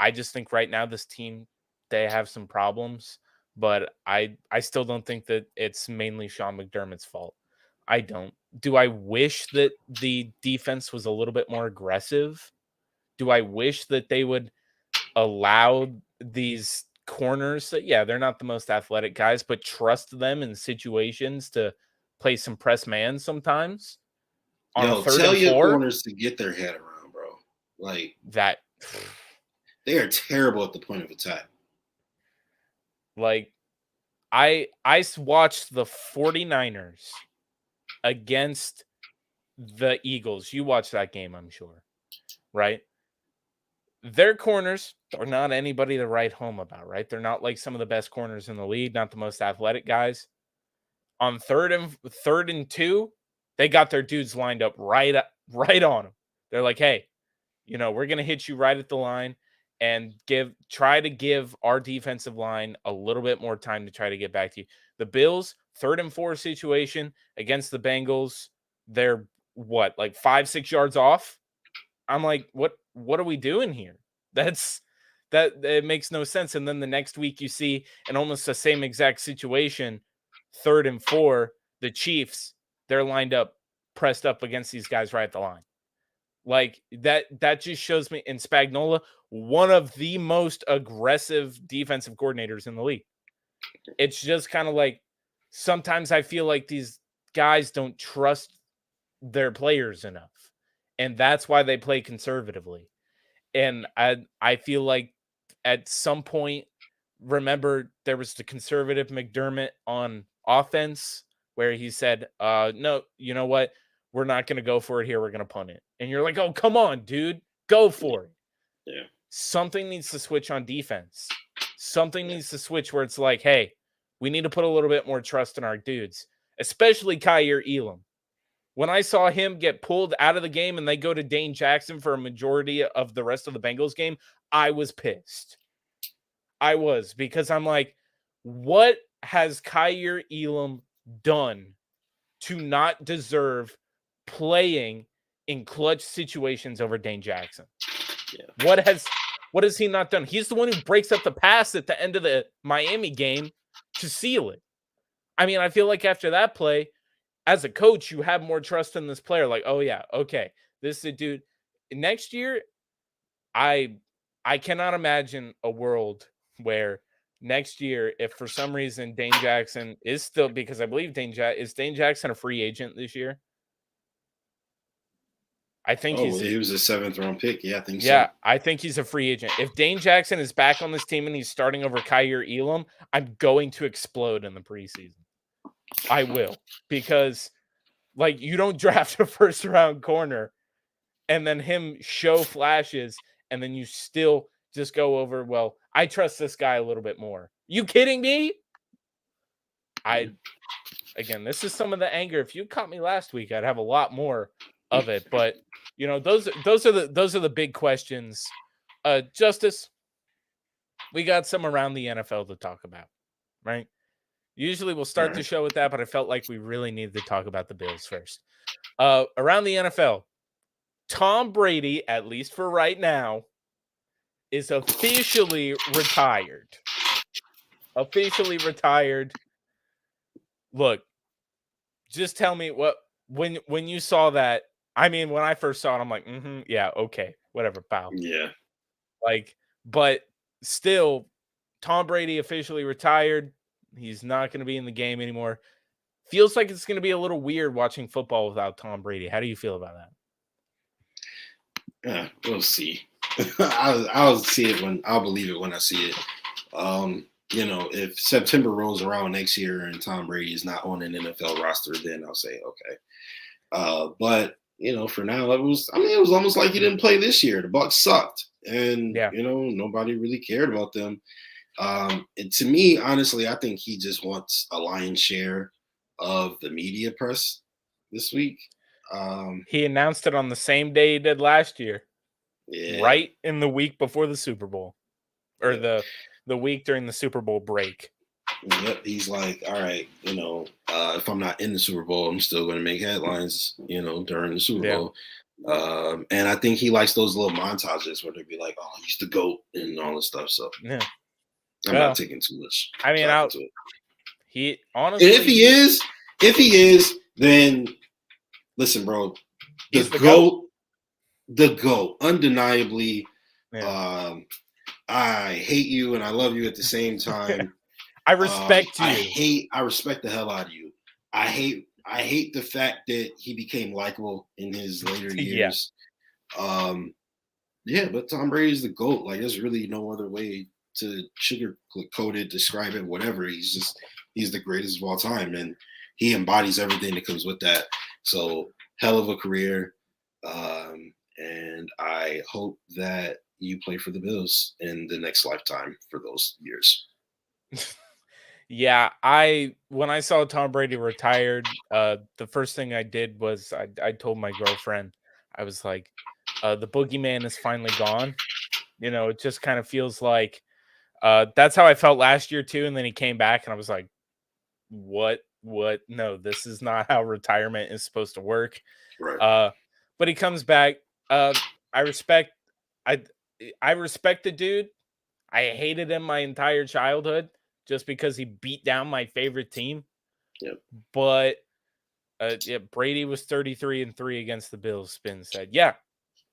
I just think right now this team, they have some problems. But I still don't think that it's mainly Sean McDermott's fault. I don't. Do I wish that the defense was a little bit more aggressive? Do I wish that they would allow these corners that, yeah, they're not the most athletic guys, but trust them in situations to play some press man sometimes? On tell your corners to get their head around, bro. Like that. They are terrible at the point of attack. Like, I watched the 49ers against the Eagles. You watched that game, I'm sure, right? Their corners are not anybody to write home about, right? They're not like some of the best corners in the league, not the most athletic guys. On third and 2, they got their dudes lined up right on them. They're like, hey, we're going to hit you right at the line and try to give our defensive line a little bit more time to try to get back to you. The Bills, 3rd and 4 situation against the Bengals, they're what, like 5-6 yards off? I'm like, what are we doing here? That it makes no sense. And then the next week you see in almost the same exact situation, 3rd and 4, the Chiefs, they're lined up, pressed up against these guys right at the line. Like that just shows me, in Spagnuolo, one of the most aggressive defensive coordinators in the league. It's just kind of like sometimes I feel like these guys don't trust their players enough, and that's why they play conservatively. And I feel like at some point, remember there was the conservative McDermott on offense where he said, no, you know what? We're not going to go for it here. We're going to punt it. And you're like, oh, come on, dude. Go for it. Yeah. Something needs to switch on defense. Something needs to switch where it's like, hey, we need to put a little bit more trust in our dudes, especially Kaiir Elam. When I saw him get pulled out of the game and they go to Dane Jackson for a majority of the rest of the Bengals game, I was pissed. I was, because I'm like, what has Kaiir Elam done to not deserve playing in clutch situations over Dane Jackson? Yeah. What has he not done? He's the one who breaks up the pass at the end of the Miami game to seal it. I mean, I feel like after that play, as a coach, you have more trust in this player. Like, oh yeah, okay, this is a dude. Next year, I cannot imagine a world where next year, if for some reason Dane Jackson is still, because I believe Dane Jackson a free agent this year? I think he was a 7th round pick. Yeah, I think so. Yeah, I think he's a free agent. If Dane Jackson is back on this team and he's starting over Kaiir Elam, I'm going to explode in the preseason. I will, because like you don't draft a 1st round corner and then him show flashes, and then you still just go over, well, I trust this guy a little bit more. You kidding me? Again, this is some of the anger. If you caught me last week, I'd have a lot more of it. But those are the big questions. Justus, we got some around the NFL to talk about, right? Usually we'll start the show with that, but I felt like we really needed to talk about the Bills first. Around the NFL, Tom Brady, at least for right now, is officially retired. Officially retired. Look, just tell me when you saw that. I mean, when I first saw it, I'm like, yeah, okay, whatever, pal. Yeah. But still, Tom Brady officially retired. He's not going to be in the game anymore. Feels like it's going to be a little weird watching football without Tom Brady. How do you feel about that? Yeah, we'll see. I'll see it I'll believe it when I see it. If September rolls around next year and Tom Brady is not on an NFL roster, then I'll say okay. But for now, it was almost like he didn't play this year. The Bucs sucked, and nobody really cared about them. And to me, honestly, I think he just wants a lion's share of the media press this week. He announced it on the same day he did last year. Yeah. Right in the week before the Super Bowl, or the week during the Super Bowl break. Yep, he's like, all right, if I'm not in the Super Bowl, I'm still going to make headlines, during the Super Bowl. And I think he likes those little montages where they'd be like, oh, he's the GOAT and all this stuff. So I'm not taking too much. I mean, into it. He honestly, and if he is, then listen, bro, the GOAT, undeniably. Yeah. I hate you and I love you at the same time. I respect you. I respect the hell out of you. I hate the fact that he became likable in his later years. But Tom Brady's the GOAT. Like, there's really no other way to sugarcoat it, describe it, whatever. He's the greatest of all time, and he embodies everything that comes with that. So, hell of a career. And I hope that you play for the Bills in the next lifetime for those years. Yeah, when I saw Tom Brady retired, the first thing I did was I told my girlfriend, I was like, the boogeyman is finally gone. It just kind of feels like that's how I felt last year too. And then he came back and I was like, what? No, this is not how retirement is supposed to work. Right. But he comes back. I respect the dude. I hated him my entire childhood just because he beat down my favorite team. Yep. But Brady was 33-3 against the Bills. Spin said,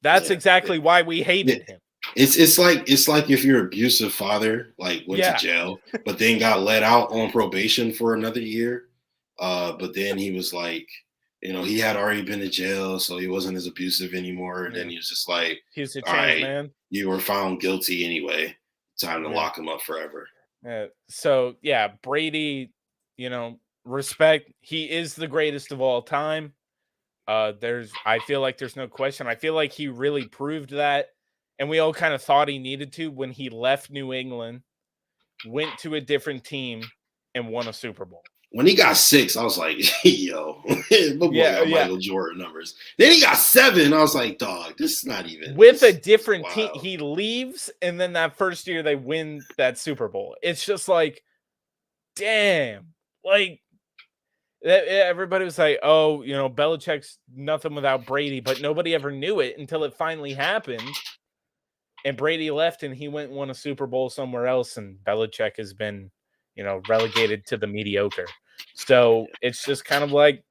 that's exactly why we hated him. It's like if your abusive father went to jail, but then got let out on probation for another year. But then he was like, he had already been to jail, so he wasn't as abusive anymore. And then he was just like, he's a changed man. You were found guilty anyway. Time to lock him up forever. So Brady, respect. He is the greatest of all time. I feel like there's no question. I feel like he really proved that. And we all kind of thought he needed to when he left New England, went to a different team, and won a Super Bowl. When he got 6, I was like, yo, my boy got Michael Jordan numbers. Then he got 7. I was like, dog, this is not even. With a different team, he leaves, and then that first year they win that Super Bowl. It's just like, damn. Like, everybody was like, oh, Belichick's nothing without Brady, but nobody ever knew it until it finally happened. And Brady left, and he went and won a Super Bowl somewhere else, and Belichick has been, relegated to the mediocre. So it's just kind of like,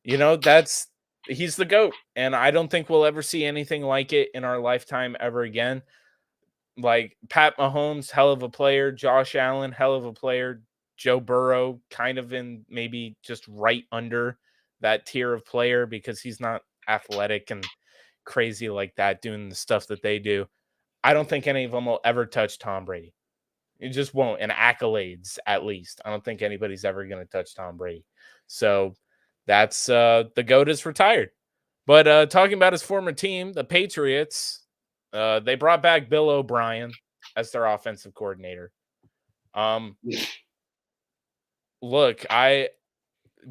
he's the GOAT. And I don't think we'll ever see anything like it in our lifetime ever again. Like Pat Mahomes, hell of a player. Josh Allen, hell of a player. Joe Burrow, kind of in maybe just right under that tier of player because he's not athletic and crazy like that doing the stuff that they do. I don't think any of them will ever touch Tom Brady. It just won't. And accolades, at least. I don't think anybody's ever going to touch Tom Brady. So that's the GOAT is retired. But talking about his former team, the Patriots, they brought back Bill O'Brien as their offensive coordinator. Look,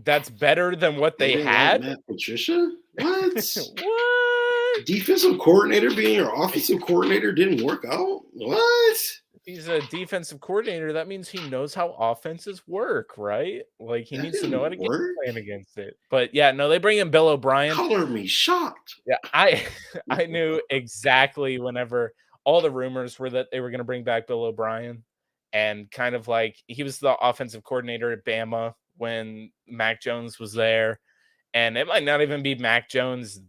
that's better than what they had. Like Matt Patricia? What? What? Defensive coordinator being your offensive coordinator didn't work out? What? He's a defensive coordinator. That means he knows how offenses work, right? Like he needs to know how to get playing against it. But yeah, no, they bring in Bill O'Brien. Color me shocked. Yeah, I knew exactly whenever all the rumors were that they were going to bring back Bill O'Brien, and kind of like he was the offensive coordinator at Bama when Mac Jones was there, and it might not even be Mac Jones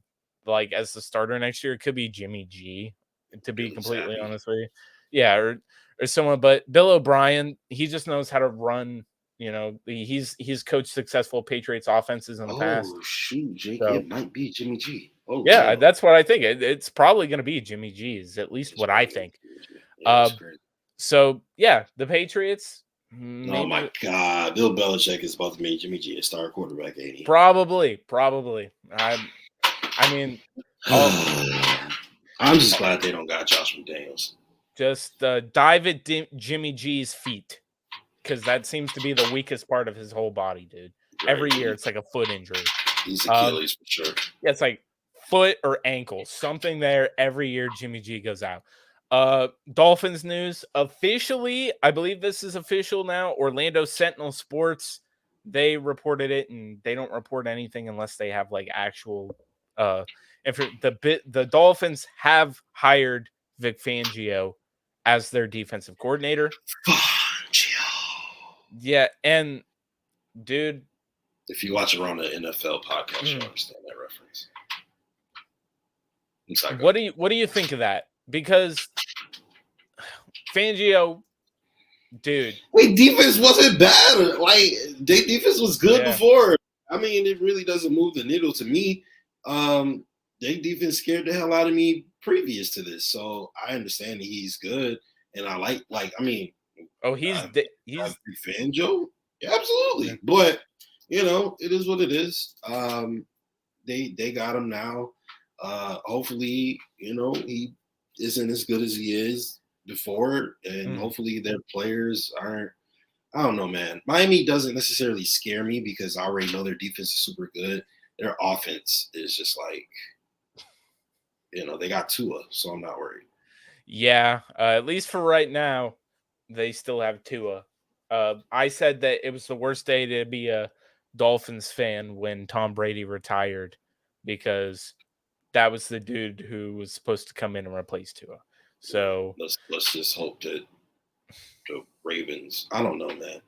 like as the starter next year. It could be Jimmy G, to be completely honest with you. Yeah, or someone, but Bill O'Brien, he just knows how to run. You know, he's coached successful Patriots offenses in the past. Oh shoot, Jake, so, it might be Jimmy G. Oh yeah, wow. That's what I think. It's probably going to be Jimmy G's, at least what I think. Yeah, so yeah, the Patriots. Oh my God, Bill Belichick is about to make Jimmy G a star quarterback, ain't he? Probably. I mean, I'm just glad they don't got Josh McDaniels. Just dive at Jimmy G's feet, because that seems to be the weakest part of his whole body, dude. Right. Every year, it's like a foot injury. He's Achilles for sure. Yeah, it's like foot or ankle, something there. Every year, Jimmy G goes out. Dolphins news officially. I believe this is official now. Orlando Sentinel Sports, they reported it, and they don't report anything unless they have like actual. If the Dolphins have hired Vic Fangio as their defensive coordinator. Yeah, and dude, if you watch Around the NFL podcast, you'll understand that reference. What do you think of that? Because Fangio, dude, wait, defense wasn't bad. Like their defense was good before. I mean, it really doesn't move the needle to me. Their defense scared the hell out of me previous to this, so I understand that he's good, and I like. I mean, he's Fangio, yeah, absolutely. But you know, it is what it is. They got him now. Hopefully, you know, he isn't as good as he is before, and hopefully their players aren't. I don't know, man. Miami doesn't necessarily scare me because I already know their defense is super good. Their offense is just like, you know, they got Tua, so I'm not worried. Yeah, at least for right now, they still have Tua. I said that it was the worst day to be a Dolphins fan when Tom Brady retired, because that was the dude who was supposed to come in and replace Tua. So let's just hope that the Ravens. I don't know, man.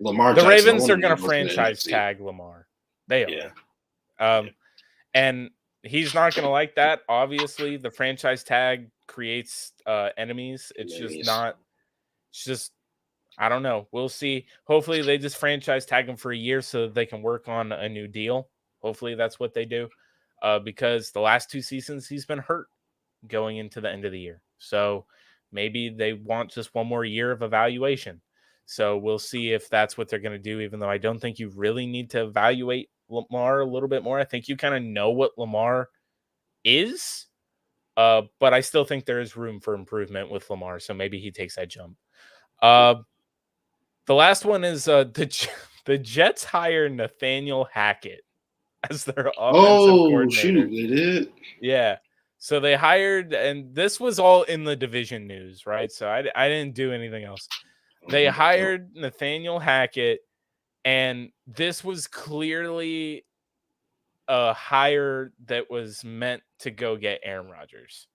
Lamar. The Ravens are going to franchise tag Lamar. They are. Yeah. And he's not going to like that. Obviously, the franchise tag creates enemies. It's just I don't know. We'll see. Hopefully, they just franchise tag him for a year so that they can work on a new deal. Hopefully, that's what they do. Because the last 2 seasons, he's been hurt going into the end of the year. So maybe they want just one more year of evaluation. So we'll see if that's what they're going to do, even though I don't think you really need to evaluate Lamar a little bit more. I think you kind of know what Lamar is, but I still think there is room for improvement with Lamar. So maybe he takes that jump. The last one is the Jets hire Nathaniel Hackett as their offensive coordinator. Shoot, they did? Yeah. So they hired, and this was all in the division news, right? So I didn't do anything else. They hired Nathaniel Hackett, and this was clearly a hire that was meant to go get Aaron Rodgers.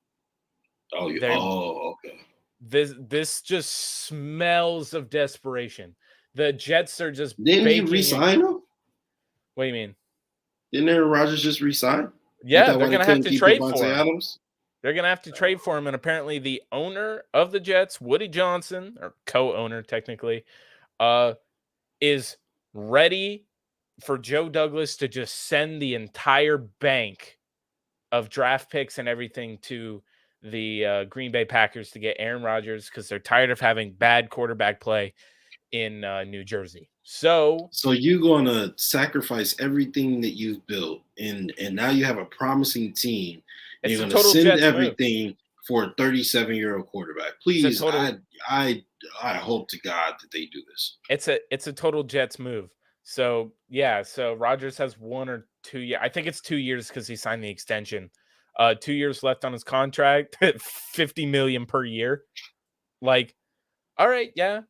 Okay. This just smells of desperation. The Jets are just didn't he resign him? What do you mean? Didn't Aaron Rodgers just resign? Yeah, they're going to have to trade for him. They're going to have to trade for him, and apparently the owner of the Jets, Woody Johnson, or co-owner technically, is ready for Joe Douglas to just send the entire bank of draft picks and everything to the Green Bay Packers to get Aaron Rodgers, because they're tired of having bad quarterback play. in New Jersey. So you're gonna sacrifice everything that you've built, and now you have a promising team. And it's you're a gonna total send Jets everything for a 37-year-old quarterback. Please, total, I hope to God that they do this. It's a total Jets move. So yeah, so Rodgers has 1 or 2 years. I think it's 2 years because he signed the extension. 2 years left on his contract, 50 million per year. Like, all right, yeah,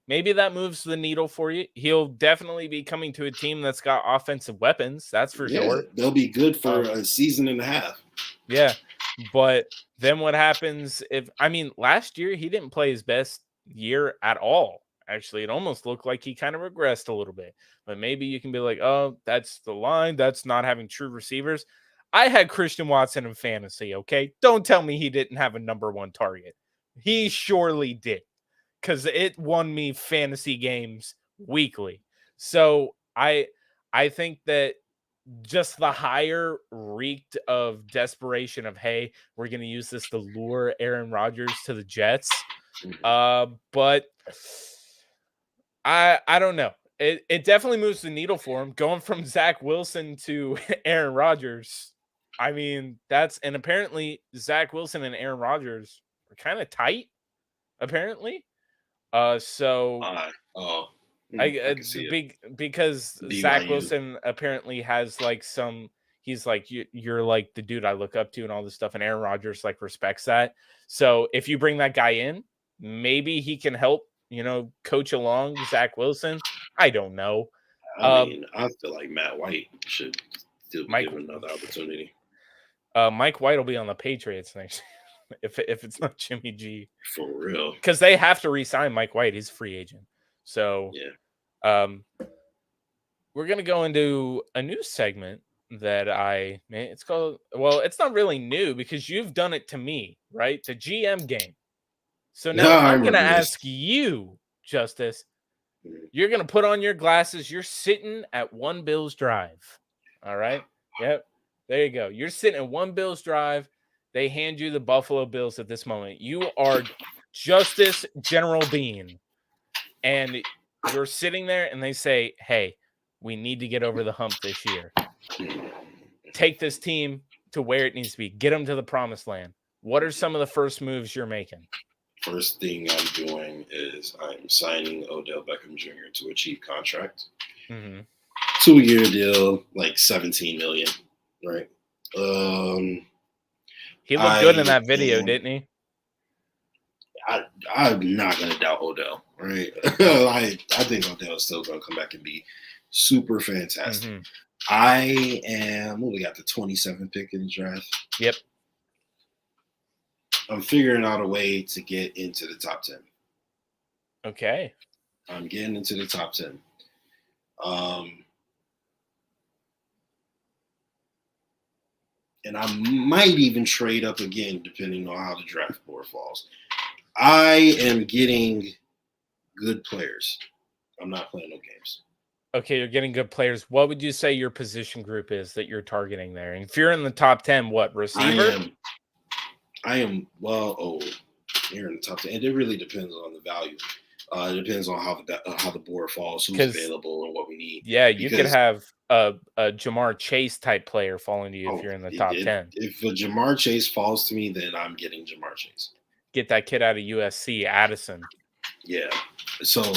maybe that moves the needle for you. He'll definitely be coming to a team that's got offensive weapons. That's for sure. They'll be good for a season and a half. Yeah, but then what happens last year he didn't play his best year at all. Actually, it almost looked like he kind of regressed a little bit. But maybe you can be like, oh, that's the line. That's not having true receivers. I had Christian Watson in fantasy, okay? Don't tell me he didn't have a number 1 target. He surely did, because it won me fantasy games weekly. So I think that just the hire reeked of desperation of, hey, we're going to use this to lure Aaron Rodgers to the Jets. But I don't know. It definitely moves the needle for him, going from Zach Wilson to Aaron Rodgers. I mean, and apparently Zach Wilson and Aaron Rodgers are kind of tight, apparently. So I can see it. Because BYU. Zach Wilson apparently has like he's like, you're like the dude I look up to and all this stuff, and Aaron Rodgers like respects that. So if you bring that guy in, maybe he can help, coach along Zach Wilson. I don't know. I mean, I feel like Matt White should still be given another opportunity. Mike White will be on the Patriots next year if it's not Jimmy G. For real. Because they have to re-sign Mike White. He's a free agent. So yeah. We're going to go into a new segment that it's called, well, it's not really new because you've done it to me, right? The GM game. So now I'm going to ask you, Justus, you're going to put on your glasses. You're sitting at One Bills Drive. All right. Yep. There you go. You're sitting at One Bills Drive. They hand you the Buffalo Bills at this moment. You are Justus General Bean. And you're sitting there and they say, hey, we need to get over the hump this year. Take this team to where it needs to be. Get them to the promised land. What are some of the first moves you're making? First thing I'm doing is I'm signing Odell Beckham Jr. to a cheap contract. 2-year deal, like $17 million, right? He looked good in that video, didn't he? I'm not going to doubt Odell, right? I think Odell is still going to come back and be super fantastic. I am, we got the 27th pick in the draft. Yep. I'm figuring out a way to get into the top 10. Okay. I'm getting into the top 10. And I might even trade up again, depending on how the draft board falls. I am getting good players. I'm not playing no games. Okay, you're getting good players. What would you say your position group is that you're targeting there? And if you're in the top 10, what, receiver? I am you're in the top 10. And it really depends on the value. It depends on how the board falls, who's available, and what we need. Yeah, you could have a Jamar Chase type player falling to you if you're in the top 10. If a Jamar Chase falls to me, then I'm getting Jamar Chase. Get that kid out of USC, Addison. Yeah. So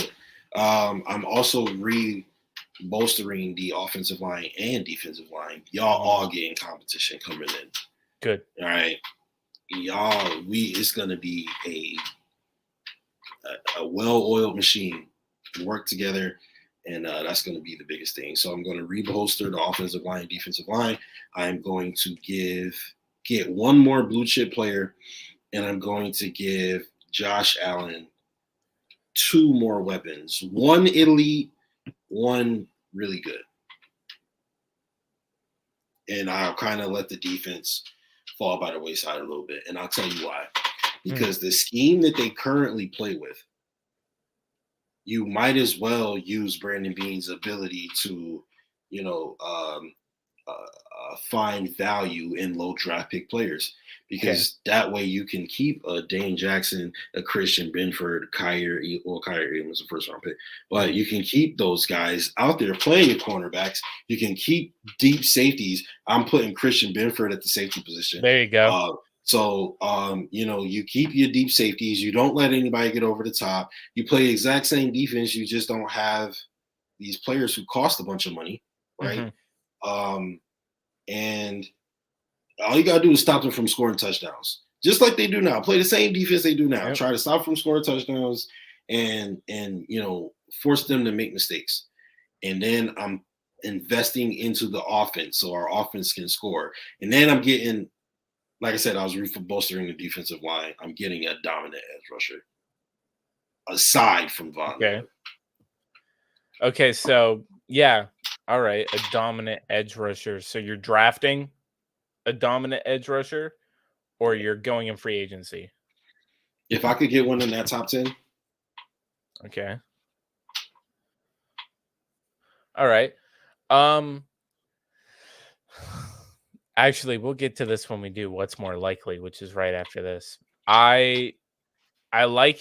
I'm also bolstering the offensive line and defensive line. Y'all all getting competition coming in. Good. All right. Y'all, it's gonna be a well-oiled machine. Work together, and that's going to be the biggest thing. So I'm going to rebolster the offensive line, defensive line. I'm going to get one more blue chip player, and I'm going to give Josh Allen 2 more weapons. 1 elite, 1 really good. And I'll kind of let the defense fall by the wayside a little bit. And I'll tell you why. Because the scheme that they currently play with, you might as well use Brandon Beane's ability to, find value in low draft pick players, because that way you can keep a Dane Jackson, a Christian Benford, Kyrie was a first round pick, but you can keep those guys out there playing your cornerbacks. You can keep deep safeties. I'm putting Christian Benford at the safety position. There you go. You keep your deep safeties. You don't let anybody get over the top. You play the exact same defense. You just don't have these players who cost a bunch of money, right? And all you got to do is stop them from scoring touchdowns, just like they do now. Play the same defense they do now. Yep. Try to stop from scoring touchdowns and force them to make mistakes. And then I'm investing into the offense so our offense can score. And then I'm getting, like I said, I was bolstering the defensive line. I'm getting a dominant edge rusher aside from Von. Okay, so yeah. All right, a dominant edge rusher. So you're drafting a dominant edge rusher, or you're going in free agency? If I could get one in that top 10. Okay. All right. Actually, we'll get to this when we do what's more likely, which is right after this. I like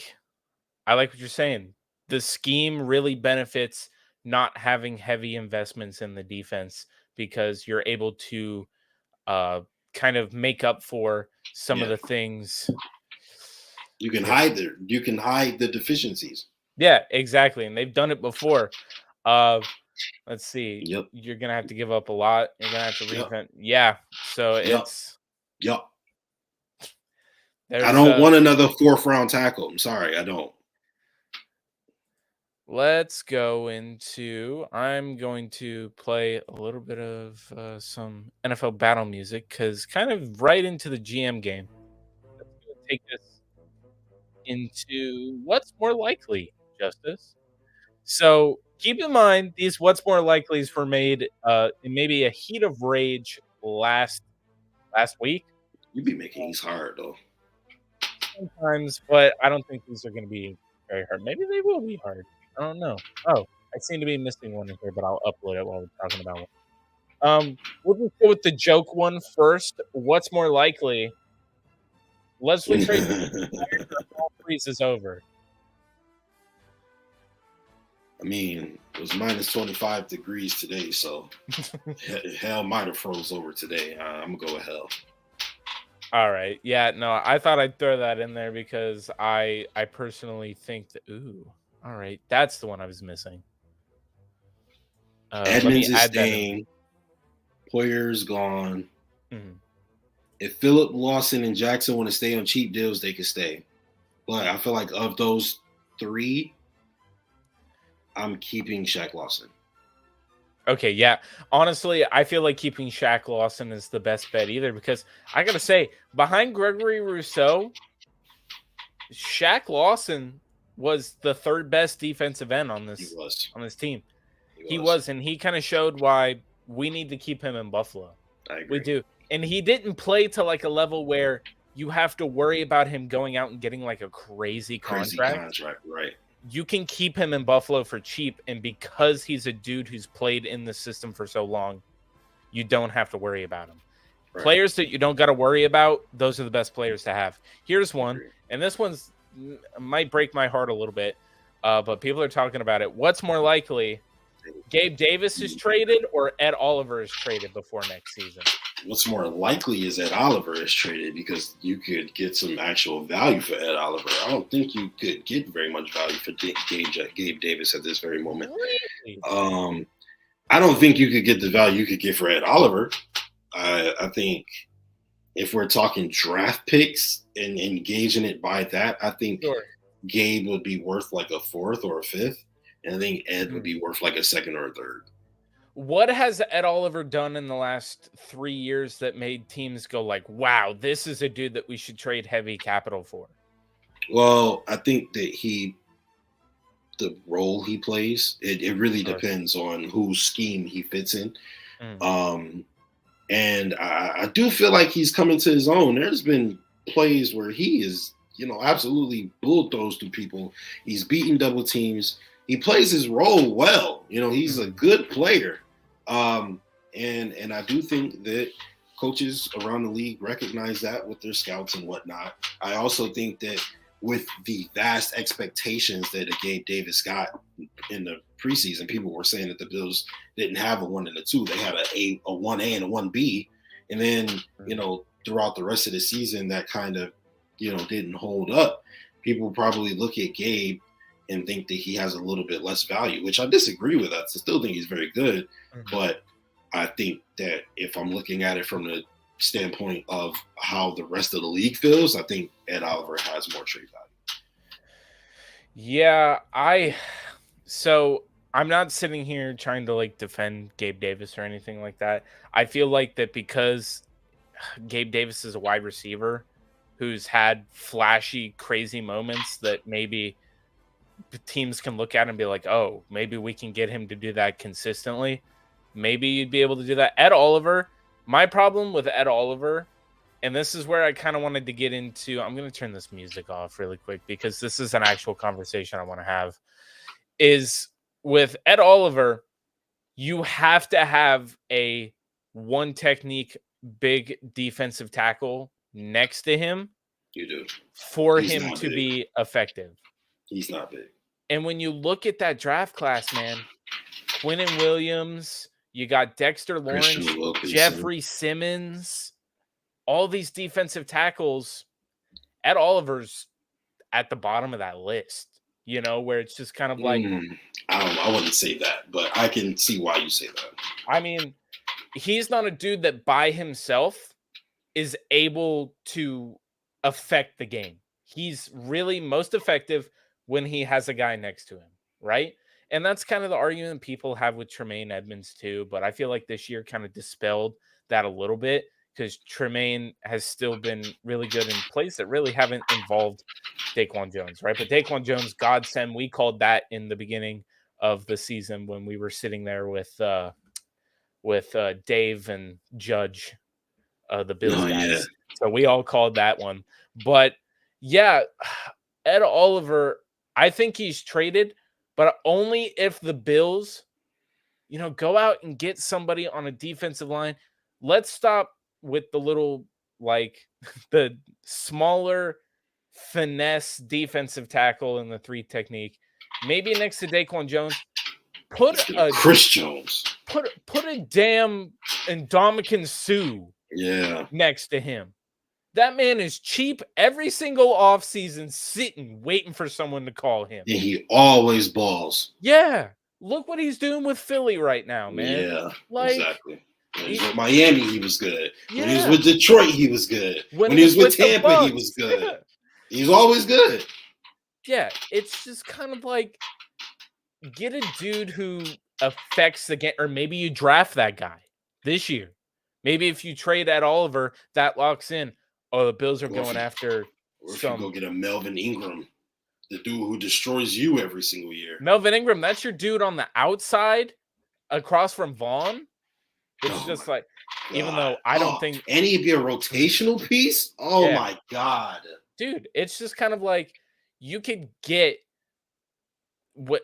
what you're saying. The scheme really benefits not having heavy investments in the defense, because you're able to kind of make up for some of the things. You can hide the deficiencies. Yeah, exactly. And they've done it before. Let's see. Yep. You're gonna have to give up a lot. You're gonna have to revamp. Yeah. So it's. Yep. I don't want another 4th round tackle. I'm sorry, I don't. Let's go into. I'm going to play a little bit of some NFL battle music, because kind of right into the GM game. Let's take this into what's more likely, Justice. So keep in mind, these what's more likelies were made in maybe a heat of rage last week. You'd be making these hard though. Sometimes, but I don't think these are going to be very hard. Maybe they will be hard. I don't know. Oh, I seem to be missing one in here, but I'll upload it while we're talking about one. We'll just go with the joke one first. What's more likely? Leslie trade all freeze is over. I mean, it was minus 25 degrees today, so hell might have froze over today. I'm gonna go with hell. All right. Yeah, no, I thought I'd throw that in there because I personally think that all right, that's the one I was missing. Edmonds is staying. Poyer's gone. Mm-hmm. If Phillip, Lawson, and Jackson want to stay on cheap deals, they can stay. But I feel like of those 3, I'm keeping Shaq Lawson. Okay, yeah. Honestly, I feel like keeping Shaq Lawson is the best bet either, because I got to say, behind Gregory Rousseau, Shaq Lawson was the 3rd best defensive end on this team. He was, and he kind of showed why we need to keep him in Buffalo. I agree. We do. And he didn't play to like a level where you have to worry about him going out and getting like a crazy contract. Right. You can keep him in Buffalo for cheap, and because he's a dude who's played in the system for so long, you don't have to worry about him. Right. Players that you don't got to worry about, those are the best players to have. Here's one, and this one's might break my heart a little bit, but people are talking about it. What's more likely, Gabe Davis is traded or Ed Oliver is traded before next season? What's more likely is Ed Oliver is traded, because you could get some actual value for Ed Oliver. I don't think you could get very much value for Gabe Davis at this very moment. Really? I don't think you could get the value you could get for Ed Oliver. I think if we're talking draft picks and engaging it by that, I think Gabe would be worth like a 4th or a 5th. And I think Ed would be worth like a 2nd or a 3rd. What has Ed Oliver done in the last 3 years that made teams go like, wow, this is a dude that we should trade heavy capital for? Well, I think that the role he plays, it really depends on whose scheme he fits in. And I do feel like he's coming to his own. There's been plays where he is, absolutely bulldozed through people. He's beating double teams. He plays his role well. He's a good player. And I do think that coaches around the league recognize that with their scouts and whatnot. I also think that with the vast expectations that Gabe Davis got in the preseason, people were saying that the Bills didn't have a 1 and a 2. They had a 1A and a 1B. And then, throughout the rest of the season, that kind of, didn't hold up. People probably look at Gabe and think that he has a little bit less value, which I disagree with. I still think he's very good. Mm-hmm. But I think that if I'm looking at it from the standpoint of how the rest of the league feels, I think Ed Oliver has more trade value. Yeah, so I'm not sitting here trying to defend Gabe Davis or anything like that. I feel like that because Gabe Davis is a wide receiver who's had flashy, crazy moments that maybe teams can look at and be like, oh, maybe we can get him to do that consistently. Maybe you'd be able to do that. Ed Oliver, my problem with Ed Oliver, and this is where I kind of wanted to get into, I'm going to turn this music off really quick because this is an actual conversation I want to have, is with Ed Oliver, you have to have a one technique big defensive tackle next to him. You do. For him to be effective. He's not big. And when you look at that draft class, man, Quinnen Williams, you got Dexter Lawrence, Jeffrey Simmons, all these defensive tackles. Ed Oliver's at the bottom of that list, where it's just kind of like. I wouldn't say that, but I can see why you say that. I mean, he's not a dude that by himself is able to affect the game. He's really most effective when he has a guy next to him, right? And that's kind of the argument people have with Tremaine Edmonds too, but I feel like this year kind of dispelled that a little bit because Tremaine has still been really good in plays that really haven't involved Daquan Jones, right? But Daquan Jones, godsend, we called that in the beginning of the season when we were sitting there with Dave and Judge, the Bills guys. Yeah. So we all called that one. But yeah, Ed Oliver, I think he's traded, but only if the Bills, go out and get somebody on a defensive line. Let's stop with the little, the smaller finesse defensive tackle in the 3 technique. Maybe next to Daquan Jones, put a Chris Jones. Put a damn Ndamukong Suh next to him. That man is cheap every single offseason, sitting, waiting for someone to call him. And he always balls. Yeah. Look what he's doing with Philly right now, man. Yeah, exactly. When he was with Miami, he was good. Yeah. When he was with Detroit, he was good. When he was with Tampa, he was good. Yeah. He's always good. Yeah, it's just kind of like get a dude who affects the game, or maybe you draft that guy this year. Maybe if you trade Ed Oliver, that locks in. Oh, the Bills are going after if you go get a Melvin Ingram, the dude who destroys you every single year. Melvin Ingram, that's your dude on the outside across from Vaughn. It's just like, God. Even though I don't think. And he'd be a rotational piece? Oh, yeah. My God. Dude, it's just kind of like you could get what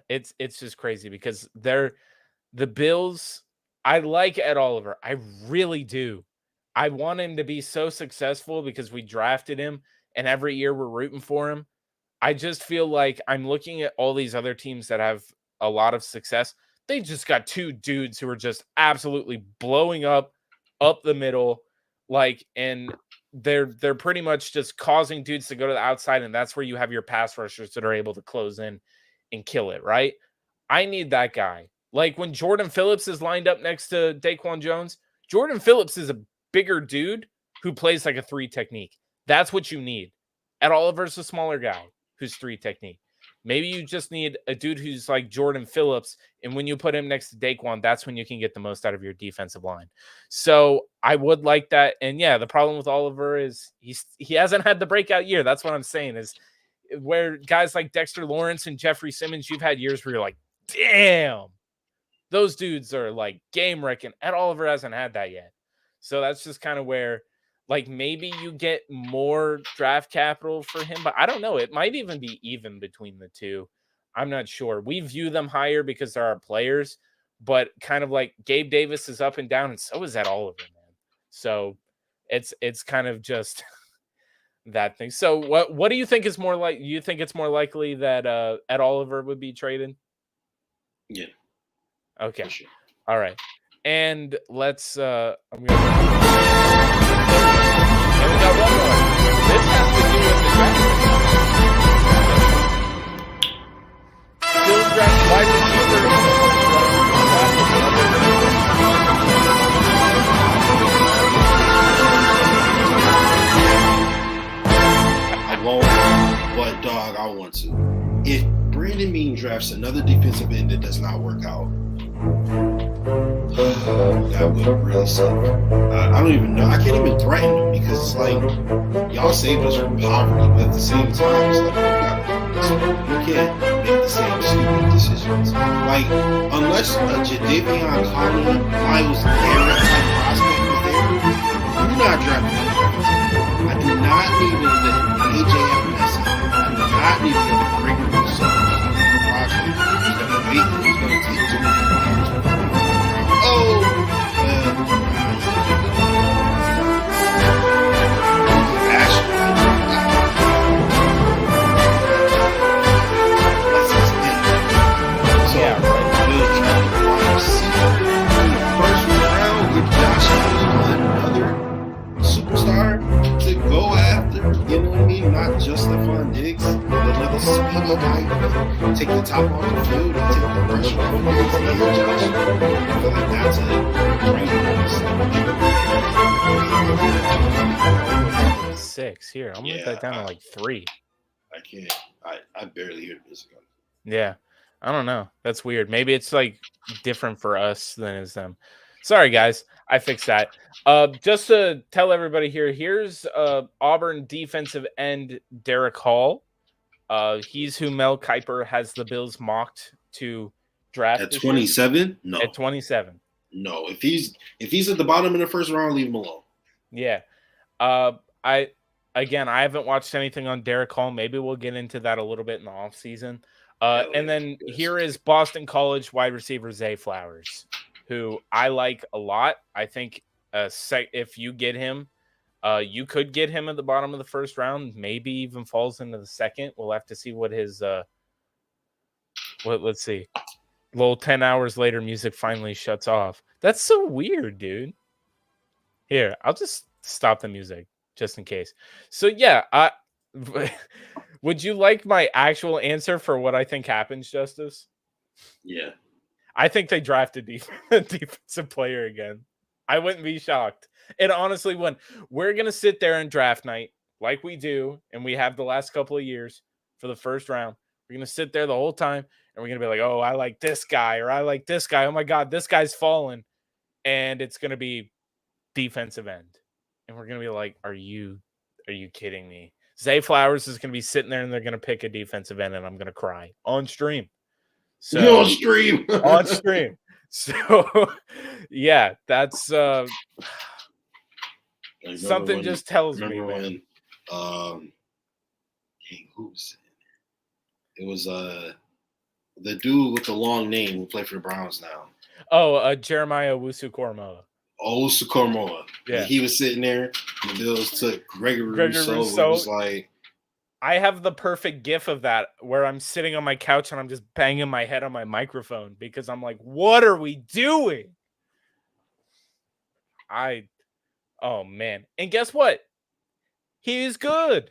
it's just crazy because the Bills. I like Ed Oliver. I really do. I want him to be so successful because we drafted him and every year we're rooting for him. I just feel like I'm looking at all these other teams that have a lot of success. They just got 2 dudes who are just absolutely blowing up the middle. And they're pretty much just causing dudes to go to the outside. And that's where you have your pass rushers that are able to close in and kill it. Right. I need that guy. Like when Jordan Phillips is lined up next to Daquan Jones, Jordan Phillips is a bigger dude who plays like a 3 technique. That's what you need. Ed Oliver's a smaller guy who's 3 technique. Maybe you just need a dude who's like Jordan Phillips, and when you put him next to Daquan, that's when you can get the most out of your defensive line. So I would like that. And yeah, the problem with Oliver is he hasn't had the breakout year. That's what I'm saying is where guys like Dexter Lawrence and Jeffrey Simmons, you've had years where you're like, damn, those dudes are like game wrecking. Ed Oliver hasn't had that yet. So that's just kind of where, maybe you get more draft capital for him, but I don't know. It might even be even between the 2. I'm not sure. We view them higher because they're our players, but kind of like Gabe Davis is up and down, and so is that Oliver, man. So it's kind of just that thing. So what do you think is more like? You think it's more likely that Ed Oliver would be traded? Yeah. Okay. For sure. All right. And let's and we got one more. This has to do with the draft. Bills draft wide receiver. I won't, but dog, I want to. If Brandon Bean drafts another defensive end that does not work out, that would really suck. I don't even know. I can't even threaten them because it's like y'all saved us from poverty, but at the same time, it's like you can't make the same stupid decisions. Like unless Jadeveon Clowney, Miles Garrett type prospect was there, do not draft me. I do not need them to AJ Epinesa. I do not need them to bring them to Summers. Project is going to wait. He's going to take 2 years. Superstar to go after, you know what I mean? Not just Stephon Diggs, but another speedy guy who can take the top off the field and take the pressure off of Diggs and Josh. I feel like that's a great 6 here. I'm gonna put that down to like 3. I can't. I barely hear this again. Yeah. I don't know. That's weird. Maybe it's like different for us than it is them. Sorry, guys. I fixed that. Just to tell everybody here, here's Auburn defensive end Derek Hall. He's who Mel Kiper has the Bills mocked to draft at 27. No, at 27. No, if he's at the bottom of the first round, leave him alone. Yeah. I haven't watched anything on Derek Hall. Maybe we'll get into that a little bit in the offseason. And then here is Boston College wide receiver Zay Flowers, who I like a lot. I think if you get him, you could get him at the bottom of the first round, maybe even falls into the second. We'll have to see what his let's see. Little 10 hours later, music finally shuts off. That's so weird, dude. Here, I'll just stop the music just in case. So yeah, would you like my actual answer for what I think happens, Justus? Yeah. I think they drafted a defensive player again. I wouldn't be shocked. And honestly, when we're going to sit there and draft night like we do, and we have the last couple of years for the first round, we're going to sit there the whole time, and we're going to be like, oh, I like this guy, or I like this guy. Oh, my God, this guy's fallen. And it's going to be defensive end. And we're going to be like, are you kidding me? Zay Flowers is going to be sitting there, and they're going to pick a defensive end, and I'm going to cry on stream. So, on stream. On stream. So, yeah, that's something just tells me, man. When, who was it? It was the dude with the long name who played for the Browns now. Oh, Jeremiah Owusu-Koramoah. Owusu-Koramoah. Yeah. He was sitting there, and the Bills took Gregory Rousseau. It was like, I have the perfect gif of that where I'm sitting on my couch and I'm just banging my head on my microphone because I'm like, what are we doing? Oh man. And guess what? He's good.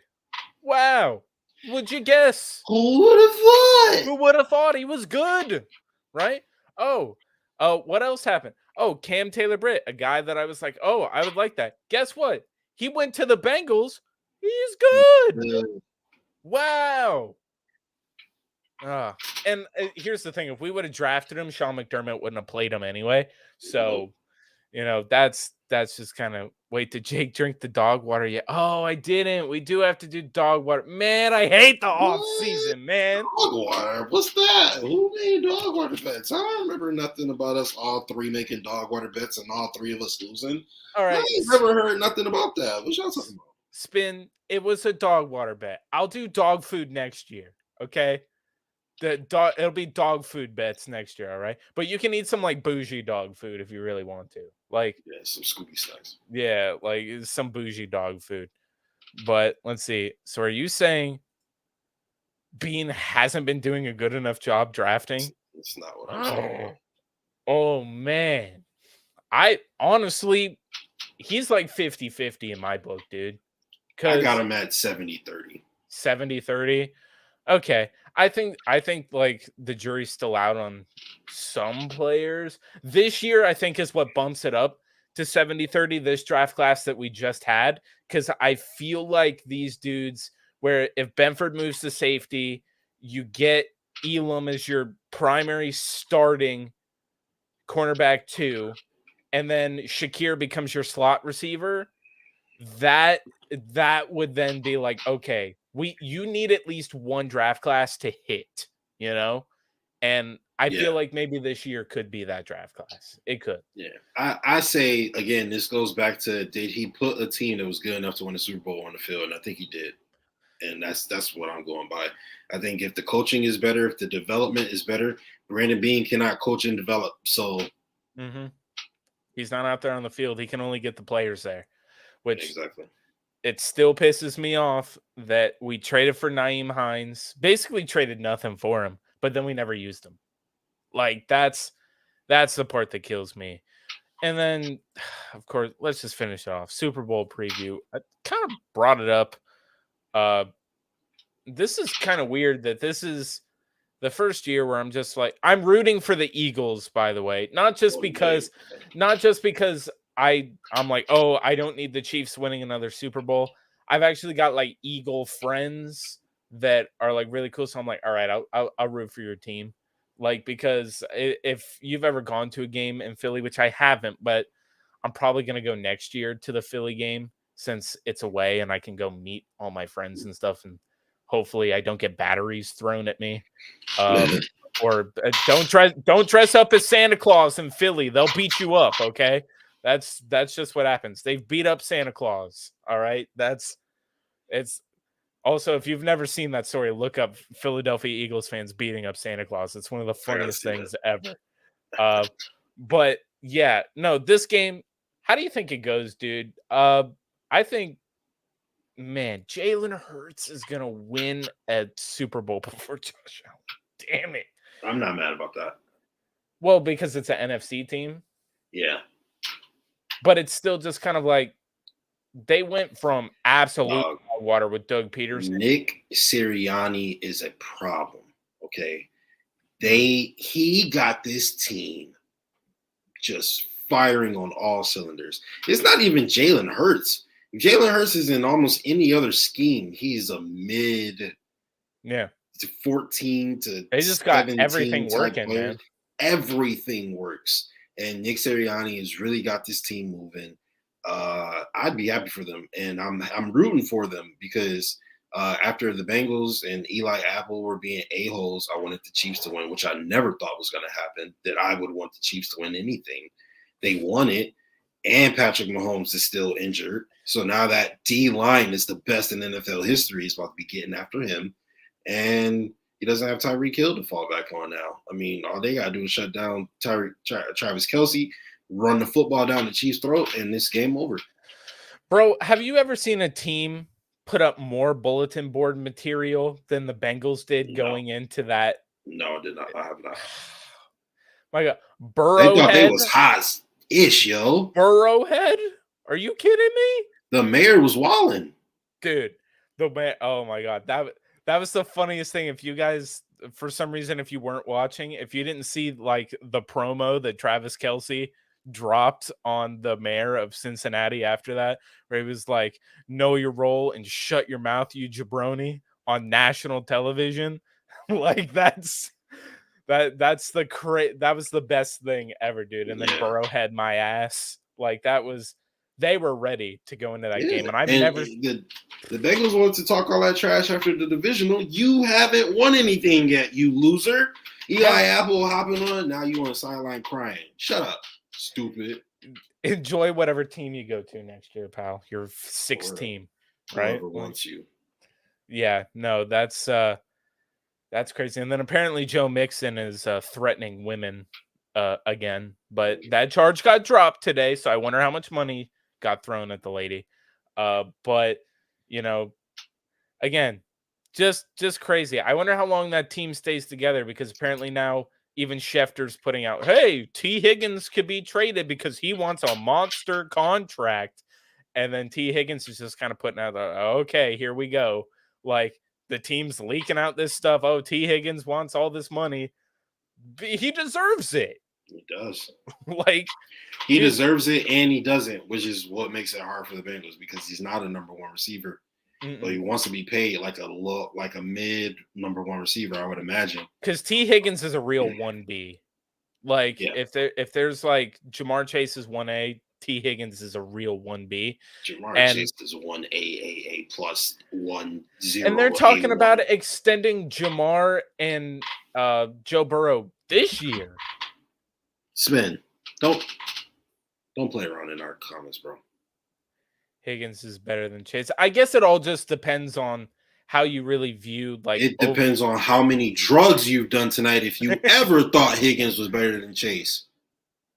Wow. Would you guess? Who would have thought? Who would have thought he was good? Right? Oh, what else happened? Oh, Cam Taylor-Britt, a guy that I was like, oh, I would like that. Guess what? He went to the Bengals. He's good. Yeah. Wow. And here's the thing. If we would have drafted him, Sean McDermott wouldn't have played him anyway. So, that's just kind of wait to Jake drink the dog water yet. Oh, I didn't. We do have to do dog water. Man, I hate the off season, man. Dog water? What's that? Who made dog water bets? I don't remember nothing about us all three making dog water bets and all three of us losing. All right. I ain't never heard nothing about that. What y'all talking about? Spin. It was a dog water bet. I'll do dog food next year. Okay. It'll be dog food bets next year, all right? But you can eat some like bougie dog food if you really want to. Like, Yeah, some Scooby snacks. yeah, like some bougie dog food. But let's see. So are you saying Bean hasn't been doing a good enough job drafting? That's not what I'm saying. Oh man. I honestly, he's like 50-50 in my book, dude. I got him at 70-30. 70-30. Okay. I think like the jury's still out on some players. This year, I think, is what bumps it up to 70-30, this draft class that we just had. Because I feel like these dudes, where if Benford moves to safety, you get Elam as your primary starting cornerback 2, and then Shakir becomes your slot receiver. That would then be like, okay, you need at least one draft class to hit, you know? And I feel like maybe this year could be that draft class. It could. Yeah. I say, again, this goes back to, did he put a team that was good enough to win the Super Bowl on the field? And I think he did. And that's what I'm going by. I think if the coaching is better, if the development is better, Brandon Beane cannot coach and develop. So he's not out there on the field. He can only get the players there, which exactly. It still pisses me off that we traded for Nyheim Hines, basically traded nothing for him, but then we never used him. Like that's the part that kills me. And then, of course, let's just finish it off. Super Bowl preview. I kind of brought it up. This is kind of weird that this is the first year where I'm just like, I'm rooting for the Eagles, by the way, not just because I'm like, oh, I don't need the Chiefs winning another Super Bowl. I've actually got like Eagle friends that are like really cool. So I'm like, all right, I'll root for your team. Like, because if you've ever gone to a game in Philly, which I haven't, but I'm probably going to go next year to the Philly game since it's away and I can go meet all my friends and stuff. And hopefully I don't get batteries thrown at me. Or don't dress up as Santa Claus in Philly. They'll beat you up. Okay. That's just what happens. They've beat up Santa Claus. All right. It's also, if you've never seen that story, look up Philadelphia Eagles fans beating up Santa Claus. It's one of the funniest things ever. But yeah, no, this game, how do you think it goes, dude? I think, man, Jalen Hurts is going to win a Super Bowl before Josh Allen. Damn it. I'm not mad about that. Well, because it's an NFC team. Yeah. But it's still just kind of like they went from absolute water with Doug Peterson. Nick Sirianni is a problem. Okay. He got this team just firing on all cylinders. It's not even Jalen Hurts. If Jalen Hurts is in almost any other scheme, he's a mid 14 to they just got everything working, man. Everything works. And Nick Sirianni has really got this team moving. I'd be happy for them, and I'm rooting for them because after the Bengals and Eli Apple were being a-holes, I wanted the Chiefs to win, which I never thought was going to happen, that I would want the Chiefs to win anything. They won it, and Patrick Mahomes is still injured. So now that D-line is the best in NFL history. Is about to be getting after him, and he doesn't have Tyreek Hill to fall back on now. I mean, all they got to do is shut down Travis Kelce, run the football down the Chiefs' throat, and this game over. Bro, have you ever seen a team put up more bulletin board material than the Bengals did going into that? No, I did not. I have not. My God. Burrowhead. They thought they was hot-ish, yo. Burrowhead? Are you kidding me? The mayor was wilding. Dude, the mayor. Oh, my God. That was the funniest thing. If you guys, for some reason, if you weren't watching, if you didn't see like the promo that Travis Kelce dropped on the mayor of Cincinnati after that, where he was like, know your role and shut your mouth, you jabroni, on national television. Like that was the best thing ever, dude. And then Burrow had my ass. Like they were ready to go into that game. And the Bengals wanted to talk all that trash after the divisional. You haven't won anything yet, you loser. Eli Apple hopping on, now you on the sideline crying. Shut up, stupid. Enjoy whatever team you go to next year, pal. Your sixth team, right? Whoever wants you. Yeah, no, that's That's crazy. And then apparently Joe Mixon is threatening women again, but that charge got dropped today. So I wonder how much money got thrown at the lady. But you know, again, just crazy. I wonder how long that team stays together because apparently now even Schefter's putting out, hey, T. Higgins could be traded because he wants a monster contract. And then T. Higgins is just kind of putting out, okay, here we go. Like the team's leaking out this stuff. Oh, T. Higgins wants all this money. He deserves it. He does. Like he deserves it, and he doesn't, which is what makes it hard for the Bengals because he's not a number one receiver. But he wants to be paid like a mid number one receiver, I would imagine. Because T. Higgins is a real 1B. Like if there's like Jamar Chase is 1A, T. Higgins is a real 1B. Jamar Chase is 1A plus 1-0. And they're talking about extending Jamar and Joe Burrow this year. Spin. Don't play around in our comments, bro. Higgins is better than Chase. I guess it all just depends on how you really view. Like it depends on how many drugs you've done tonight. If you ever thought Higgins was better than Chase,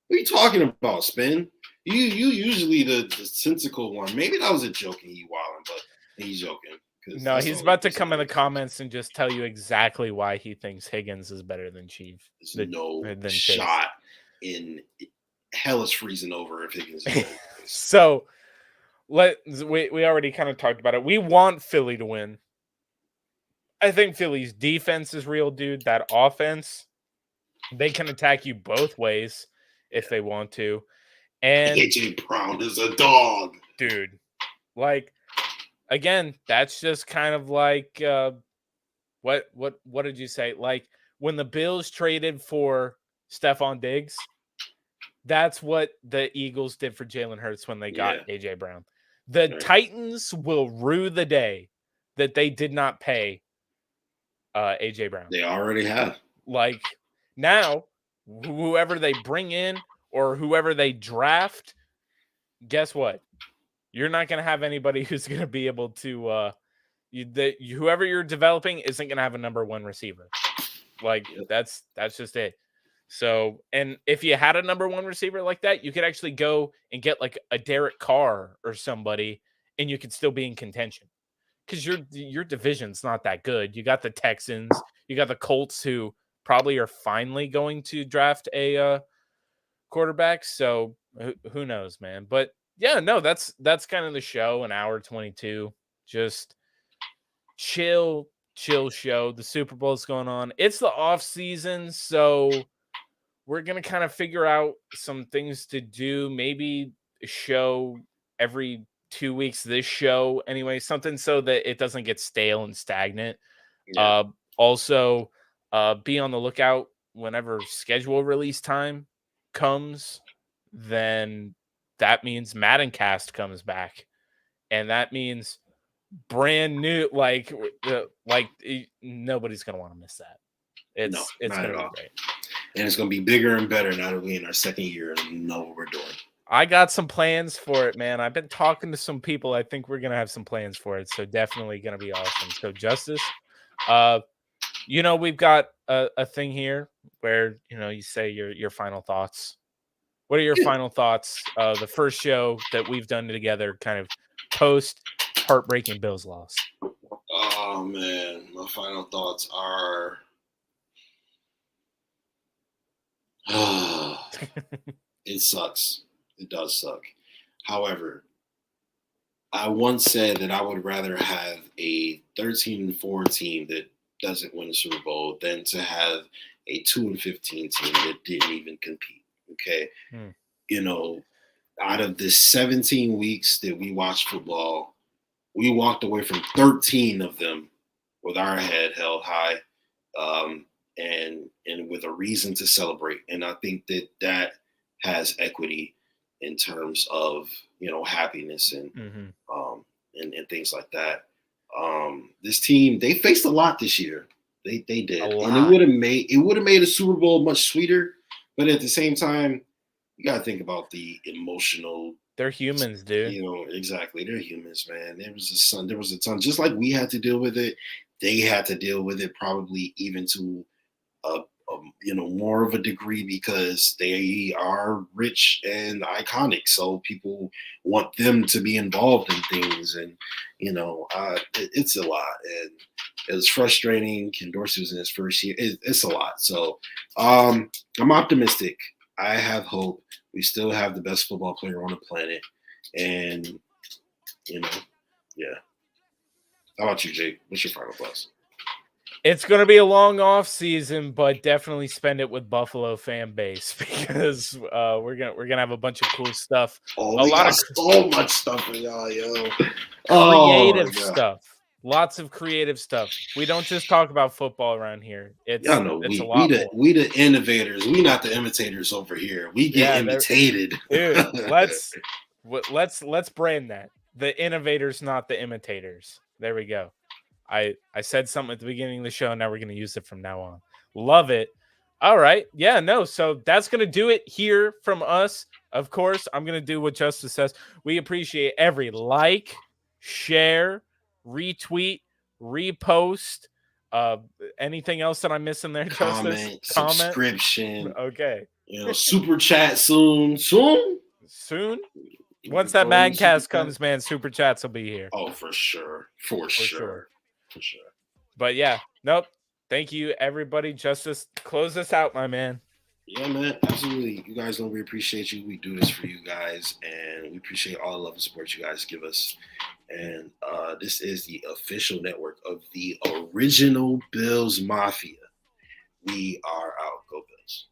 what are you talking about, Spin? You usually the sensical one. Maybe that was a joke and he wilding, but he's joking. No, he's about to come in the comments and just tell you exactly why he thinks Higgins is better than Chief. There's no shot in hell is freezing over if Higgins is better. So we already kind of talked about it. We want Philly to win. I think Philly's defense is real, dude. That offense, they can attack you both ways if they want to. And AJ Brown is a dog, dude. Like, again, that's just kind of like what did you say? Like when the Bills traded for Stephon Diggs, that's what the Eagles did for Jalen Hurts when they got AJ Brown. The Titans will rue the day that they did not pay AJ Brown. They already have. Like now, whoever they bring in or whoever they draft, guess what? You're not going to have anybody who's going to be able to whoever you're developing isn't going to have a number one receiver. Like that's just it. So, and if you had a number one receiver like that, you could actually go and get like a Derek Carr or somebody, and you could still be in contention because your division's not that good. You got the Texans, you got the Colts, who probably are finally going to draft a quarterback. So who knows, man? But yeah, no, that's kind of the show. An hour 22, just chill show. The Super Bowl's going on. It's the off season, so we're going to kind of figure out some things to do. Maybe a show every 2 weeks, this show anyway, something so that it doesn't get stale and stagnant. Yeah. Also, be on the lookout whenever schedule release time comes, then that means Madden Cast comes back. And that means brand new, like nobody's going to want to miss that. It's going to be great. And it's going to be bigger and better now that we're in our second year and know what we're doing. I got some plans for it, man. I've been talking to some people. I think we're going to have some plans for it. So definitely going to be awesome. So Justus, we've got a thing here where, you say your final thoughts. What are your final thoughts? The first show that we've done together, kind of post heartbreaking Bills loss. Oh man, my final thoughts are it sucks. It does suck. However, I once said that I would rather have a 13-4 team that doesn't win the Super Bowl than to have a 2-15 team that didn't even compete. Okay. Out of the 17 weeks that we watched football, we walked away from 13 of them with our head held high, and with a reason to celebrate. And I think that has equity in terms of, happiness and and things like that. This team, they faced a lot this year. They did. And it would have made a Super Bowl much sweeter, but at the same time, you got to think about the emotional. They're humans, dude. Exactly. They're humans, man. There was a ton, just like we had to deal with it. they had to deal with it probably even to more of a degree because they are rich and iconic. So people want them to be involved in things, and it's a lot, and it was frustrating. Ken Dorsey was in his first year. It's a lot. So I'm optimistic. I have hope. We still have the best football player on the planet, and yeah. How about you, Jake? What's your final thoughts? It's going to be a long off season, but definitely spend it with Buffalo FAMbase because we're gonna have a bunch of cool stuff. Oh, we got so much stuff for y'all, yo. Creative stuff. Lots of creative stuff. We don't just talk about football around here. It's a lot more. We the innovators. We not the imitators over here. We get imitated. Dude, let's brand that. The innovators, not the imitators. There we go. I said something at the beginning of the show. Now we're going to use it from now on. Love it. All right. Yeah, no. So that's going to do it here from us. Of course, I'm going to do what Justus says. We appreciate every like, share, retweet, repost, anything else that I'm missing there, Justus? Comment, subscription. Okay. Super chat soon. Once that Magcast comes, man, super chats will be here. Oh, for sure. For sure. But yeah, nope. Thank you, everybody. Justus, close us out, my man. Yeah, man, absolutely. You guys know we appreciate you. We do this for you guys, and we appreciate all the love and support you guys give us. And this is the official network of the original Bills Mafia. We are out. Go Bills.